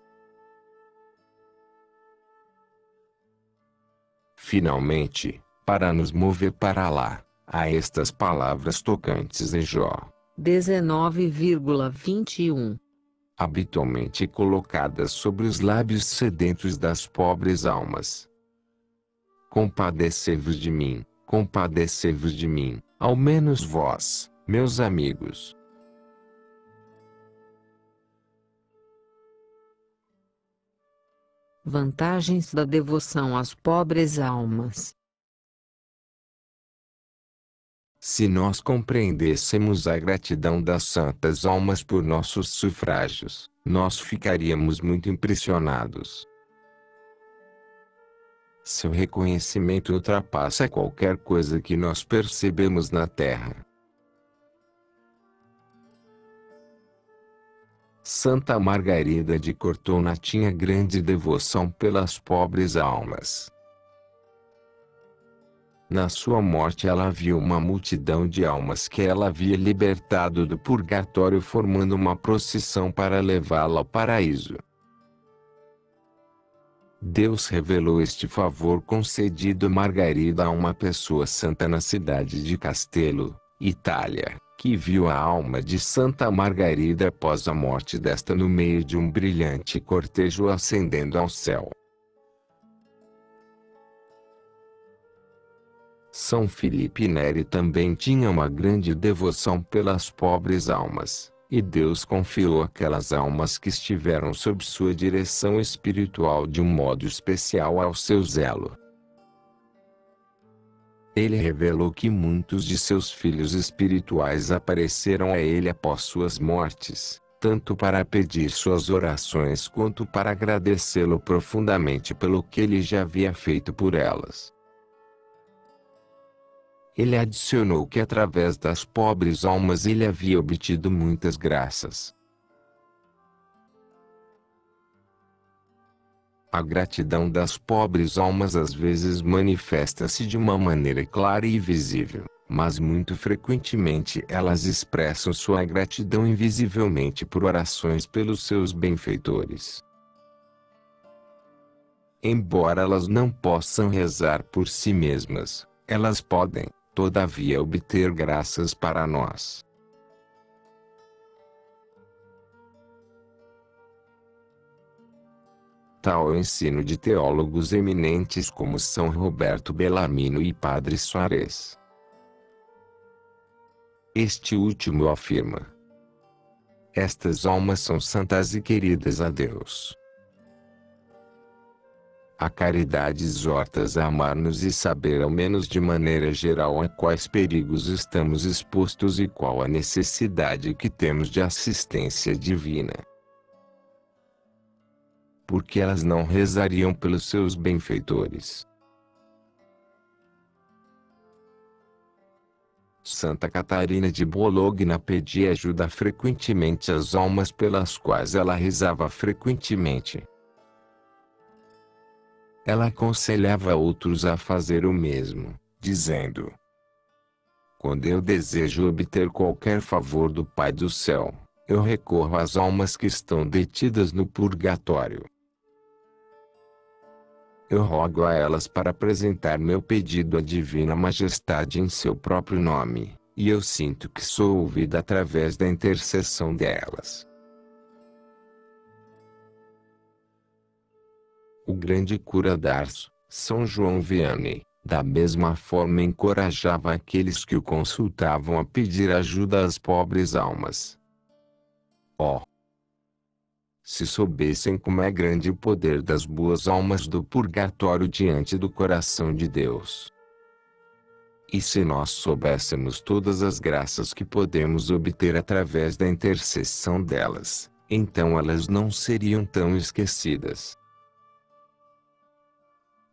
Finalmente, para nos mover para lá, há estas palavras tocantes em Jó 19,21. Habitualmente colocadas sobre os lábios sedentos das pobres almas. Compadecei-vos de mim, compadecei-vos de mim, ao menos vós, meus amigos. Vantagens da devoção às pobres almas. Se nós compreendêssemos a gratidão das santas almas por nossos sufrágios, nós ficaríamos muito impressionados. Seu reconhecimento ultrapassa qualquer coisa que nós percebemos na terra. Santa Margarida de Cortona tinha grande devoção pelas pobres almas. Na sua morte ela viu uma multidão de almas que ela havia libertado do purgatório formando uma procissão para levá-la ao paraíso. Deus revelou este favor concedido a Margarida a uma pessoa santa na cidade de Castello, Itália, que viu a alma de Santa Margarida após a morte desta no meio de um brilhante cortejo ascendendo ao céu. São Filipe Neri também tinha uma grande devoção pelas pobres almas, e Deus confiou aquelas almas que estiveram sob sua direção espiritual de um modo especial ao seu zelo. Ele revelou que muitos de seus filhos espirituais apareceram a ele após suas mortes, tanto para pedir suas orações quanto para agradecê-lo profundamente pelo que ele já havia feito por elas. Ele adicionou que através das pobres almas ele havia obtido muitas graças. A gratidão das pobres almas às vezes manifesta-se de uma maneira clara e visível, mas muito frequentemente elas expressam sua gratidão invisivelmente por orações pelos seus benfeitores. Embora elas não possam rezar por si mesmas, elas podem, todavia, obter graças para nós. Tal é o ensino de teólogos eminentes como São Roberto Bellarmino e Padre Soares. Este último afirma: estas almas são santas e queridas a Deus. A caridade exorta-as a amar-nos e saber ao menos de maneira geral a quais perigos estamos expostos e qual a necessidade que temos de assistência divina. Porque elas não rezariam pelos seus benfeitores. Santa Catarina de Bologna pedia ajuda frequentemente às almas pelas quais ela rezava frequentemente. Ela aconselhava outros a fazer o mesmo, dizendo: quando eu desejo obter qualquer favor do Pai do céu, eu recorro às almas que estão detidas no purgatório. Eu rogo a elas para apresentar meu pedido à Divina Majestade em seu próprio nome, e eu sinto que sou ouvida através da intercessão delas. O grande cura d'Ars, São João Vianney, da mesma forma encorajava aqueles que o consultavam a pedir ajuda às pobres almas. Oh! Se soubessem como é grande o poder das boas almas do purgatório diante do coração de Deus! E se nós soubéssemos todas as graças que podemos obter através da intercessão delas, então elas não seriam tão esquecidas.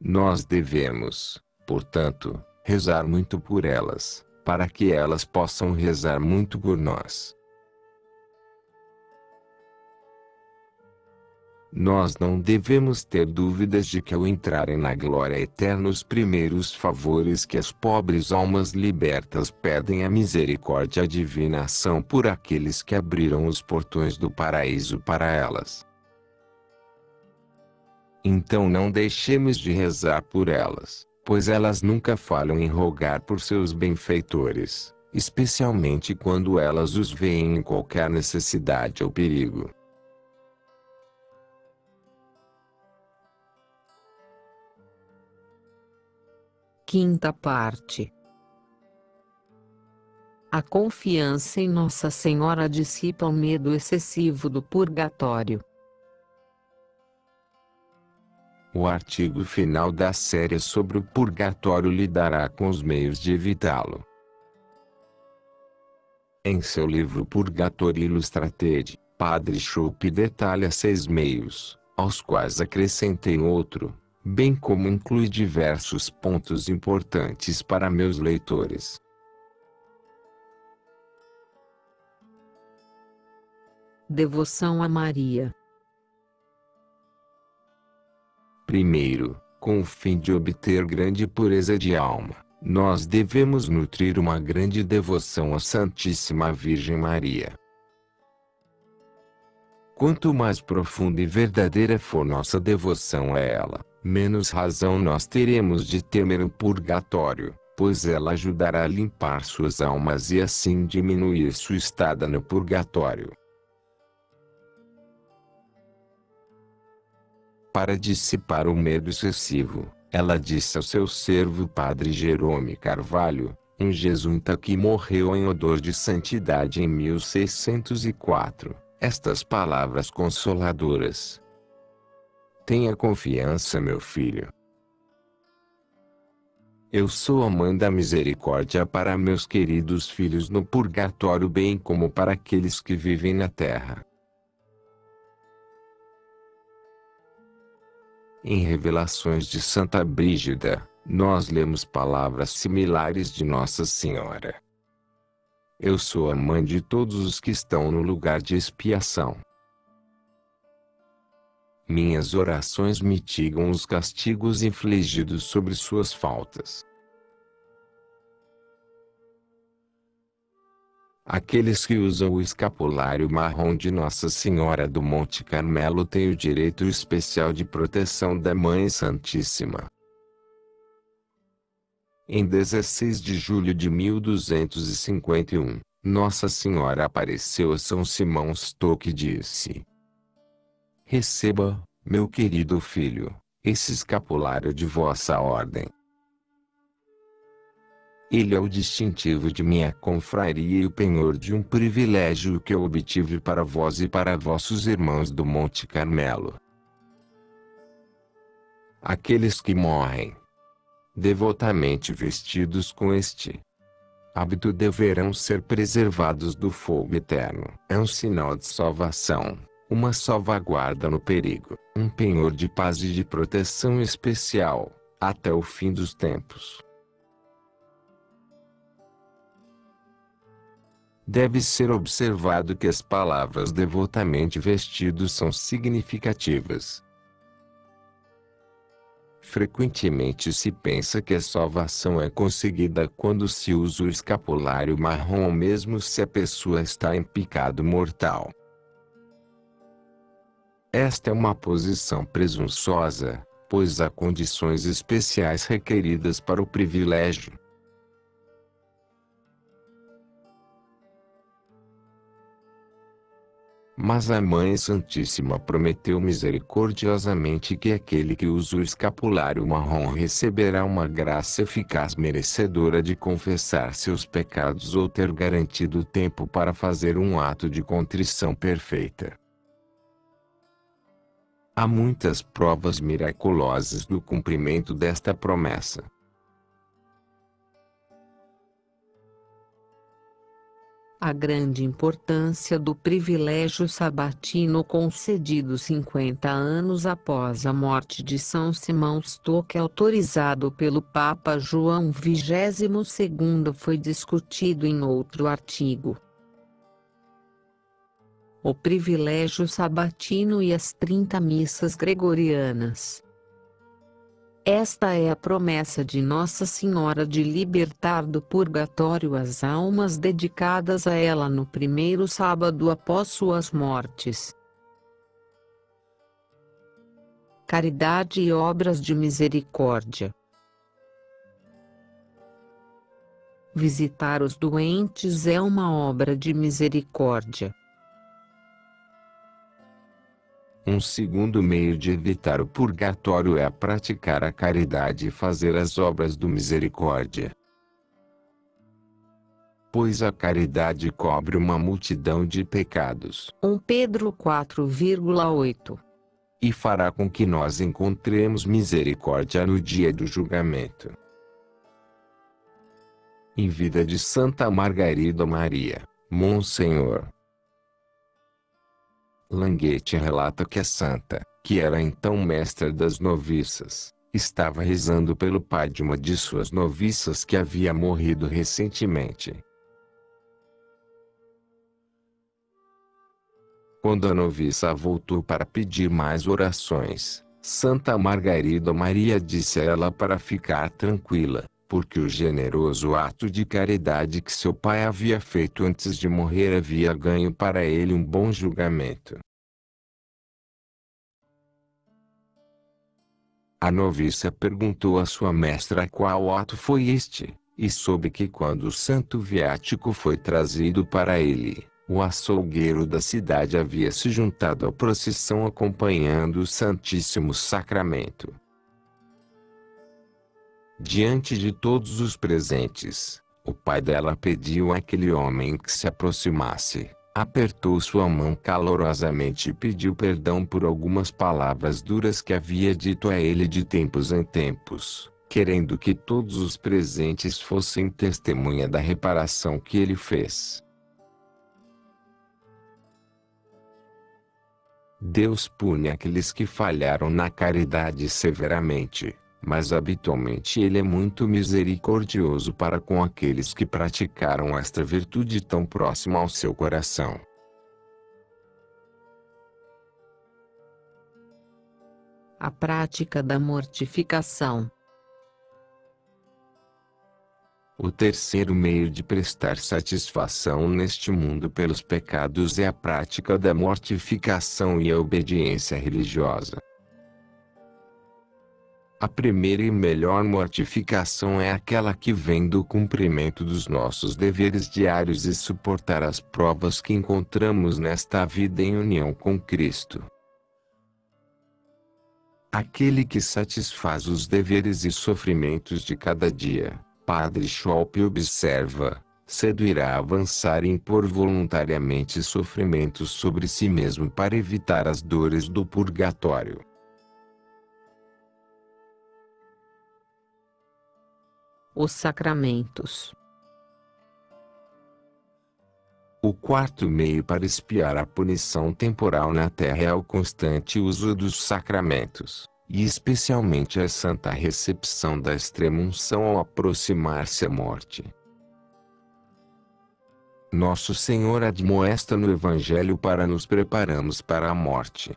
Nós devemos, portanto, rezar muito por elas, para que elas possam rezar muito por nós. Nós não devemos ter dúvidas de que ao entrarem na glória eterna os primeiros favores que as pobres almas libertas pedem a misericórdia divina são por aqueles que abriram os portões do paraíso para elas. Então não deixemos de rezar por elas, pois elas nunca falham em rogar por seus benfeitores, especialmente quando elas os veem em qualquer necessidade ou perigo. Quinta parte. A confiança em Nossa Senhora dissipa o medo excessivo do purgatório. O artigo final da série sobre o purgatório lhe dará com os meios de evitá-lo. Em seu livro Purgatorio Illustrated, Padre Chope detalha 6 meios, aos quais acrescentei outro, bem como inclui diversos pontos importantes para meus leitores. Devoção a Maria. Primeiro, com o fim de obter grande pureza de alma, nós devemos nutrir uma grande devoção à Santíssima Virgem Maria. Quanto mais profunda e verdadeira for nossa devoção a ela, menos razão nós teremos de temer o purgatório, pois ela ajudará a limpar suas almas e assim diminuir sua estada no purgatório. Para dissipar o medo excessivo, ela disse ao seu servo Padre Jerome Carvalho, um jesuíta que morreu em odor de santidade em 1604, estas palavras consoladoras: tenha confiança, meu filho. Eu sou a mãe da misericórdia para meus queridos filhos no purgatório, bem como para aqueles que vivem na terra. Em Revelações de Santa Brígida, nós lemos palavras similares de Nossa Senhora. Eu sou a mãe de todos os que estão no lugar de expiação. Minhas orações mitigam os castigos infligidos sobre suas faltas. Aqueles que usam o escapulário marrom de Nossa Senhora do Monte Carmelo têm o direito especial de proteção da Mãe Santíssima. Em 16 de julho de 1251, Nossa Senhora apareceu a São Simão Stock e disse: receba, meu querido filho, esse escapulário de vossa ordem. Ele é o distintivo de minha confraria e o penhor de um privilégio que eu obtive para vós e para vossos irmãos do Monte Carmelo. Aqueles que morrem devotamente vestidos com este hábito deverão ser preservados do fogo eterno. É um sinal de salvação, uma salvaguarda no perigo, um penhor de paz e de proteção especial, até o fim dos tempos. Deve ser observado que as palavras devotamente vestidos são significativas. Frequentemente se pensa que a salvação é conseguida quando se usa o escapulário marrom, mesmo se a pessoa está em pecado mortal. Esta é uma posição presunçosa, pois há condições especiais requeridas para o privilégio. Mas a Mãe Santíssima prometeu misericordiosamente que aquele que usa o escapulário marrom receberá uma graça eficaz merecedora de confessar seus pecados ou ter garantido tempo para fazer um ato de contrição perfeita. Há muitas provas miraculosas do cumprimento desta promessa. A grande importância do privilégio sabatino concedido 50 anos após a morte de São Simão Stock, autorizado pelo Papa João XXII, foi discutido em outro artigo. O privilégio sabatino e as 30 missas gregorianas. Esta é a promessa de Nossa Senhora de libertar do purgatório as almas dedicadas a ela no primeiro sábado após suas mortes. Caridade e obras de misericórdia. Visitar os doentes é uma obra de misericórdia. Um segundo meio de evitar o purgatório é praticar a caridade e fazer as obras do misericórdia. Pois a caridade cobre uma multidão de pecados. 1 Pedro 4,8. E fará com que nós encontremos misericórdia no dia do julgamento. Em vida de Santa Margarida Maria, Monsenhor Languete relata que a santa, que era então mestra das noviças, estava rezando pelo pai de uma de suas noviças que havia morrido recentemente. Quando a noviça voltou para pedir mais orações, Santa Margarida Maria disse a ela para ficar tranquila, porque o generoso ato de caridade que seu pai havia feito antes de morrer havia ganho para ele um bom julgamento. A noviça perguntou à sua mestra qual ato foi este, e soube que quando o santo viático foi trazido para ele, o açougueiro da cidade havia se juntado à procissão acompanhando o Santíssimo Sacramento. Diante de todos os presentes, o pai dela pediu àquele homem que se aproximasse, apertou sua mão calorosamente e pediu perdão por algumas palavras duras que havia dito a ele de tempos em tempos, querendo que todos os presentes fossem testemunha da reparação que ele fez. Deus pune aqueles que falharam na caridade severamente, mas habitualmente ele é muito misericordioso para com aqueles que praticaram esta virtude tão próxima ao seu coração. A prática da mortificação. O terceiro meio de prestar satisfação neste mundo pelos pecados é a prática da mortificação e a obediência religiosa. A primeira e melhor mortificação é aquela que vem do cumprimento dos nossos deveres diários e suportar as provas que encontramos nesta vida em união com Cristo. Aquele que satisfaz os deveres e sofrimentos de cada dia, Padre Schopp observa, cedo irá avançar e impor voluntariamente sofrimentos sobre si mesmo para evitar as dores do purgatório. Os sacramentos. O quarto meio para expiar a punição temporal na terra é o constante uso dos sacramentos, e especialmente a santa recepção da extrema-unção ao aproximar-se a morte. Nosso Senhor admoesta no Evangelho para nos prepararmos para a morte.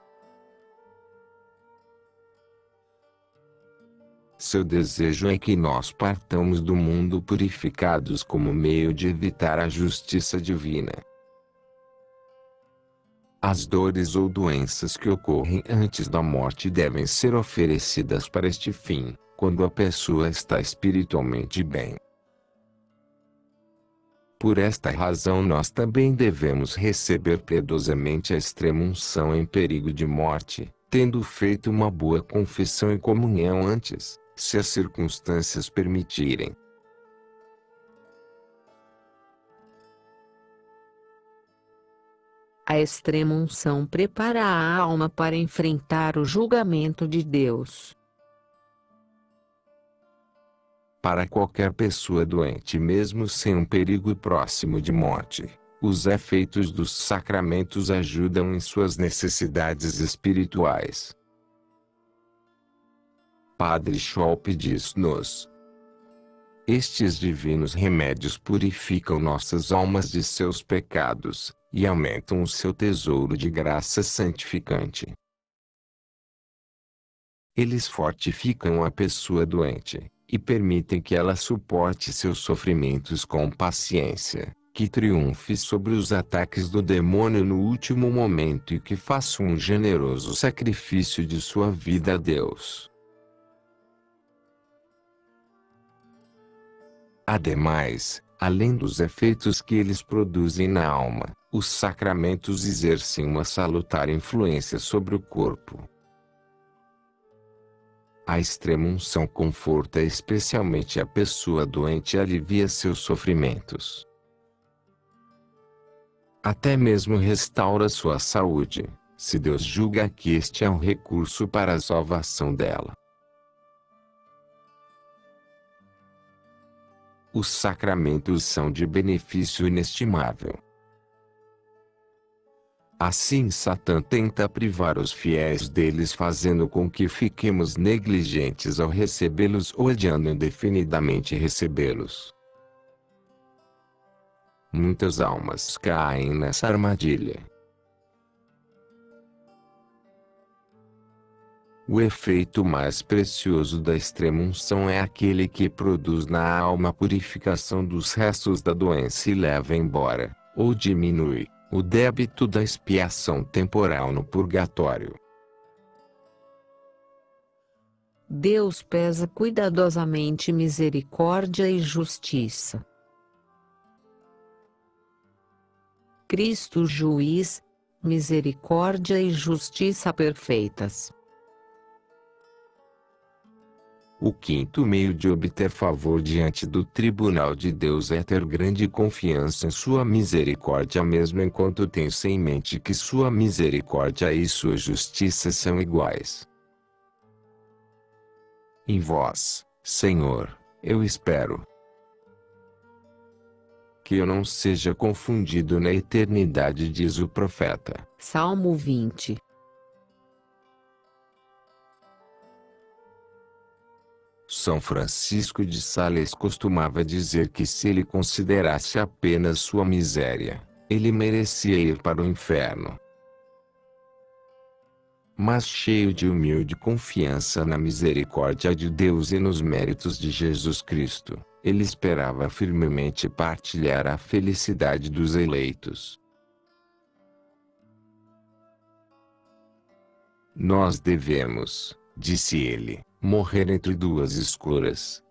Seu desejo é que nós partamos do mundo purificados como meio de evitar a justiça divina. As dores ou doenças que ocorrem antes da morte devem ser oferecidas para este fim, quando a pessoa está espiritualmente bem. Por esta razão nós também devemos receber piedosamente a extrema-unção em perigo de morte, tendo feito uma boa confissão e comunhão antes, se as circunstâncias permitirem. A extrema-unção prepara a alma para enfrentar o julgamento de Deus. Para qualquer pessoa doente mesmo sem um perigo próximo de morte, Os efeitos dos sacramentos ajudam em suas necessidades espirituais. Padre Schopp diz-nos: estes divinos remédios purificam nossas almas de seus pecados, e aumentam o seu tesouro de graça santificante. Eles fortificam a pessoa doente, e permitem que ela suporte seus sofrimentos com paciência, que triunfe sobre os ataques do demônio no último momento e que faça um generoso sacrifício de sua vida a Deus. Ademais, além dos efeitos que eles produzem na alma, os sacramentos exercem uma salutar influência sobre o corpo. A extrema-unção conforta especialmente a pessoa doente e alivia seus sofrimentos. Até mesmo restaura sua saúde, se Deus julga que este é um recurso para a salvação dela. Os sacramentos são de benefício inestimável. Assim Satã tenta privar os fiéis deles, fazendo com que fiquemos negligentes ao recebê-los ou adiando indefinidamente recebê-los. Muitas almas caem nessa armadilha. O efeito mais precioso da extrema-unção é aquele que produz na alma a purificação dos restos da doença e leva embora, ou diminui, o débito da expiação temporal no purgatório. Deus pesa cuidadosamente misericórdia e justiça. Cristo juiz, misericórdia e justiça perfeitas. O quinto meio de obter favor diante do tribunal de Deus é ter grande confiança em sua misericórdia, mesmo enquanto tem-se em mente que sua misericórdia e sua justiça são iguais. Em vós, Senhor, eu espero que eu não seja confundido na eternidade, diz o profeta. Salmo 20. São Francisco de Sales costumava dizer que se ele considerasse apenas sua miséria, ele merecia ir para o inferno. Mas cheio de humilde confiança na misericórdia de Deus e nos méritos de Jesus Cristo, ele esperava firmemente partilhar a felicidade dos eleitos. Nós devemos, disse ele, morrer entre duas escuras.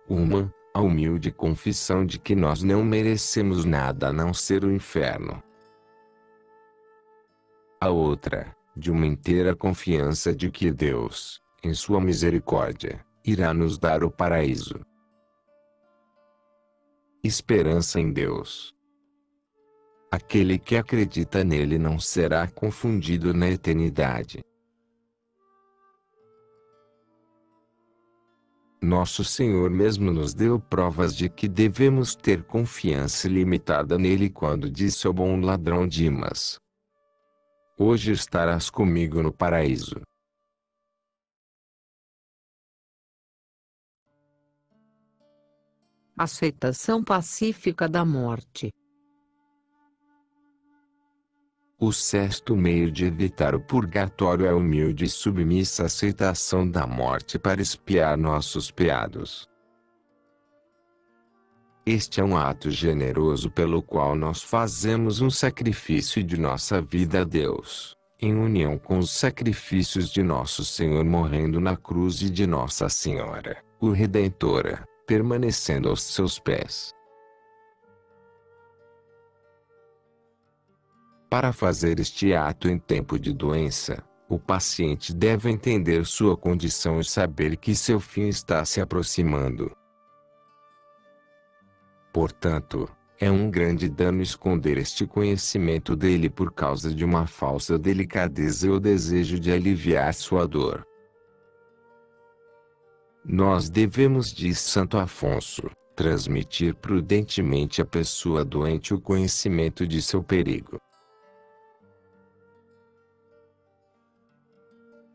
Uma, a humilde confissão de que nós não merecemos nada a não ser o inferno. A outra, de uma inteira confiança de que Deus, em sua misericórdia, irá nos dar o paraíso. Esperança em Deus. Aquele que acredita nele não será confundido na eternidade. Nosso Senhor mesmo nos deu provas de que devemos ter confiança ilimitada nele quando disse ao bom ladrão Dimas: hoje estarás comigo no paraíso. Aceitação pacífica da morte. O sexto meio de evitar o purgatório é a humilde e submissa aceitação da morte para expiar nossos pecados. Este é um ato generoso pelo qual nós fazemos um sacrifício de nossa vida a Deus, em união com os sacrifícios de nosso Senhor morrendo na cruz e de Nossa Senhora, o Redentora, permanecendo aos seus pés. Para fazer este ato em tempo de doença, o paciente deve entender sua condição e saber que seu fim está se aproximando. Portanto, é um grande dano esconder este conhecimento dele por causa de uma falsa delicadeza ou desejo de aliviar sua dor. Nós devemos, diz Santo Afonso, Transmitir prudentemente à pessoa doente o conhecimento de seu perigo.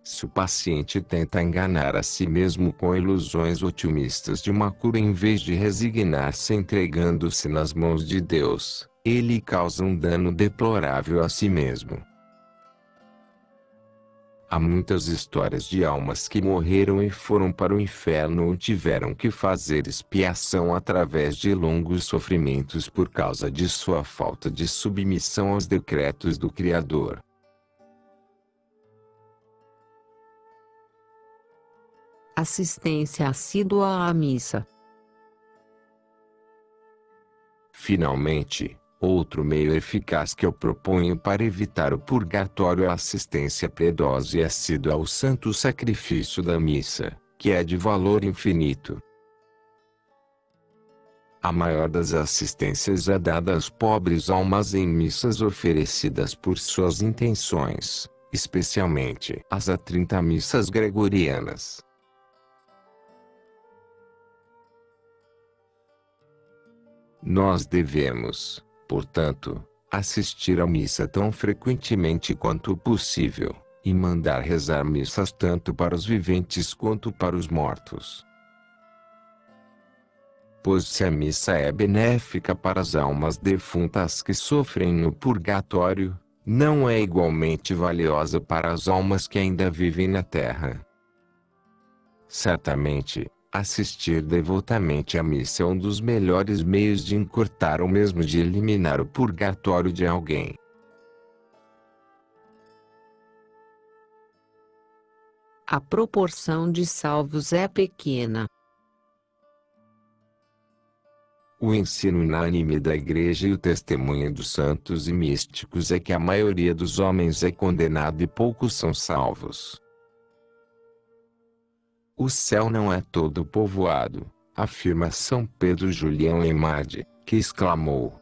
Se o paciente tenta enganar a si mesmo com ilusões otimistas de uma cura em vez de resignar-se entregando-se nas mãos de Deus, ele causa um dano deplorável a si mesmo. Há muitas histórias de almas que morreram e foram para o inferno ou tiveram que fazer expiação através de longos sofrimentos por causa de sua falta de submissão aos decretos do Criador. Assistência assídua à missa. Finalmente, outro meio eficaz que eu proponho para evitar o purgatório é a assistência piedosa e assídua ao santo sacrifício da missa, que é de valor infinito. A maior das assistências é dada às pobres almas em missas oferecidas por suas intenções, especialmente as 30 missas gregorianas. Nós devemos, portanto, assistir à missa tão frequentemente quanto possível, e mandar rezar missas tanto para os viventes quanto para os mortos. Pois se a missa é benéfica para as almas defuntas que sofrem no purgatório, não é igualmente valiosa para as almas que ainda vivem na terra. Certamente, assistir devotamente à missa é um dos melhores meios de encurtar ou mesmo de eliminar o purgatório de alguém. A proporção de salvos é pequena. O ensino unânime da Igreja e o testemunho dos santos e místicos é que a maioria dos homens é condenada e poucos são salvos. O céu não é todo povoado, afirma São Pedro Julião Eymard, que exclamou: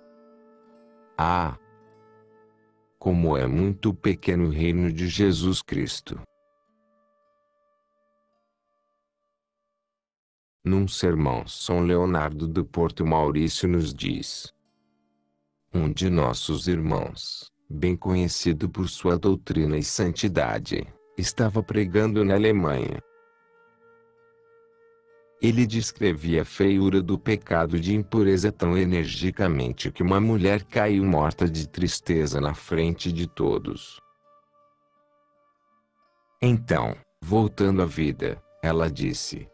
"Ah! Como é muito pequeno o reino de Jesus Cristo!" Num sermão, São Leonardo do Porto Maurício nos diz: um de nossos irmãos, bem conhecido por sua doutrina e santidade, estava pregando na Alemanha. Ele descrevia a feiura do pecado de impureza tão energicamente que uma mulher caiu morta de tristeza na frente de todos. Então, voltando à vida, ela disse: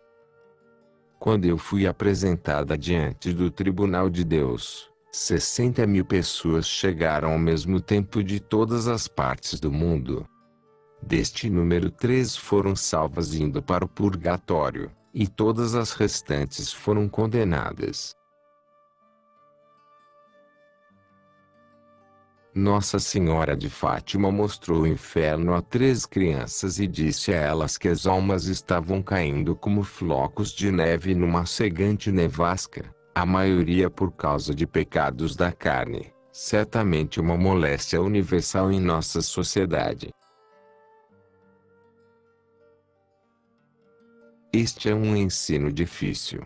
"Quando eu fui apresentada diante do tribunal de Deus, 60.000 pessoas chegaram ao mesmo tempo de todas as partes do mundo. Deste número 3 foram salvas indo para o purgatório, e todas as restantes foram condenadas." Nossa Senhora de Fátima mostrou o inferno a 3 crianças e disse a elas que as almas estavam caindo como flocos de neve numa cegante nevasca, a maioria por causa de pecados da carne, certamente uma moléstia universal em nossa sociedade. Este é um ensino difícil.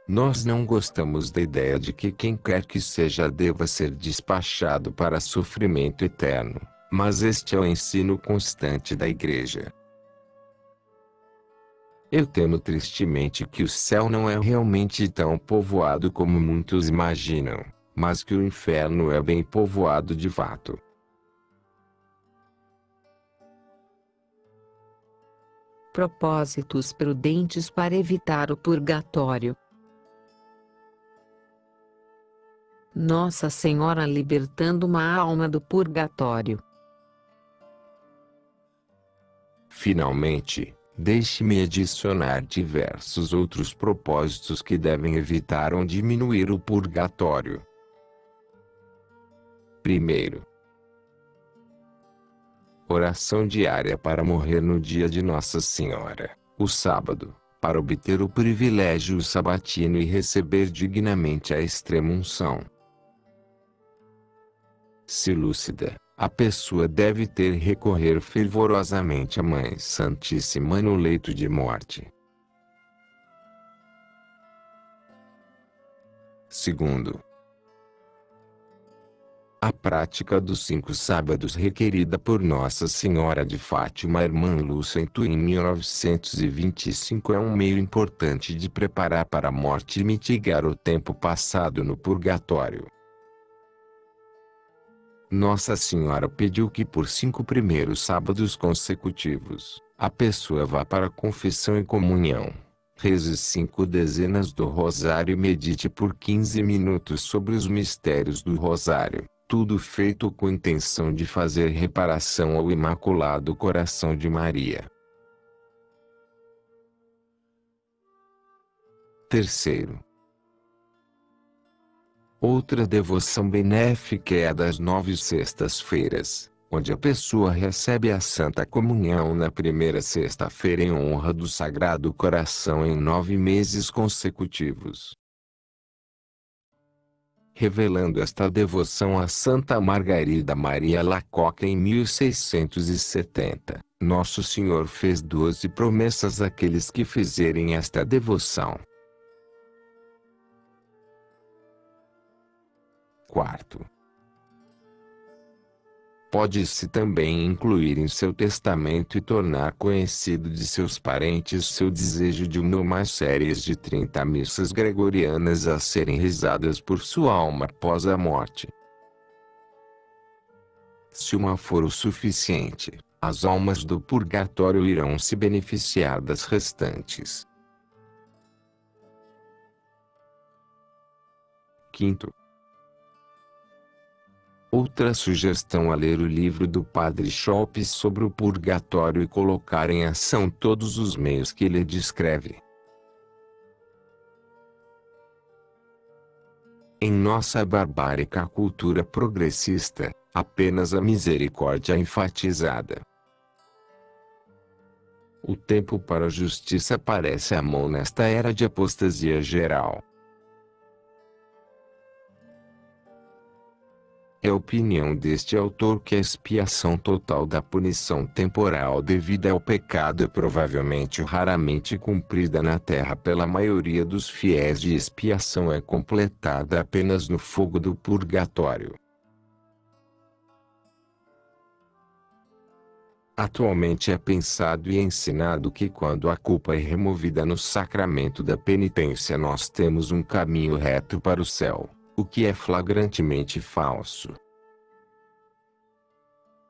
Nós não gostamos da ideia de que quem quer que seja deva ser despachado para sofrimento eterno, mas este é o ensino constante da Igreja. Eu temo tristemente que o céu não é realmente tão povoado como muitos imaginam, mas que o inferno é bem povoado de fato. Propósitos prudentes para evitar o purgatório. Nossa Senhora libertando uma alma do purgatório. Finalmente, deixe-me adicionar diversos outros propósitos que devem evitar ou diminuir o purgatório. Primeiro, oração diária para morrer no dia de Nossa Senhora, o sábado, para obter o privilégio sabatino e receber dignamente a extrema-unção. Se lúcida, a pessoa deve recorrer fervorosamente à Mãe Santíssima no leito de morte. Segundo, a prática dos 5 sábados requerida por Nossa Senhora de Fátima Irmã Lúcia em 1925 é um meio importante de preparar para a morte e mitigar o tempo passado no purgatório. Nossa Senhora pediu que por 5 primeiros sábados consecutivos, a pessoa vá para a confissão e comunhão, reze 5 dezenas do rosário e medite por 15 minutos sobre os mistérios do rosário, tudo feito com intenção de fazer reparação ao Imaculado Coração de Maria. Terceiro, outra devoção benéfica é a das 9 sextas-feiras, onde a pessoa recebe a Santa Comunhão na primeira sexta-feira em honra do Sagrado Coração em 9 meses consecutivos. Revelando esta devoção a Santa Margarida Maria Alacoque em 1670, Nosso Senhor fez 12 promessas àqueles que fizerem esta devoção. Quarto, pode-se também incluir em seu testamento e tornar conhecido de seus parentes seu desejo de uma ou mais séries de 30 missas gregorianas a serem rezadas por sua alma após a morte. Se uma for o suficiente, as almas do purgatório irão se beneficiar das restantes. Quinto, outra sugestão é ler o livro do Padre Schopp sobre o purgatório e colocar em ação todos os meios que ele descreve. Em nossa barbárica cultura progressista, apenas a misericórdia é enfatizada. O tempo para a justiça parece à mão nesta era de apostasia geral. É a opinião deste autor que a expiação total da punição temporal devida ao pecado é provavelmente raramente cumprida na terra pela maioria dos fiéis e expiação é completada apenas no fogo do purgatório. Atualmente é pensado e ensinado que quando a culpa é removida no sacramento da penitência nós temos um caminho reto para o céu. O que é flagrantemente falso.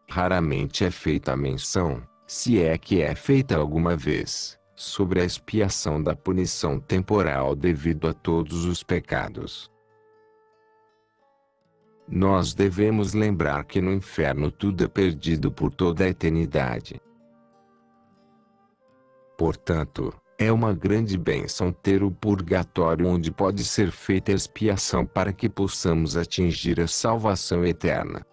Raramente é feita a menção, se é que é feita alguma vez, sobre a expiação da punição temporal devido a todos os pecados. Nós devemos lembrar que no inferno tudo é perdido por toda a eternidade. Portanto, é uma grande bênção ter o purgatório onde pode ser feita a expiação para que possamos atingir a salvação eterna.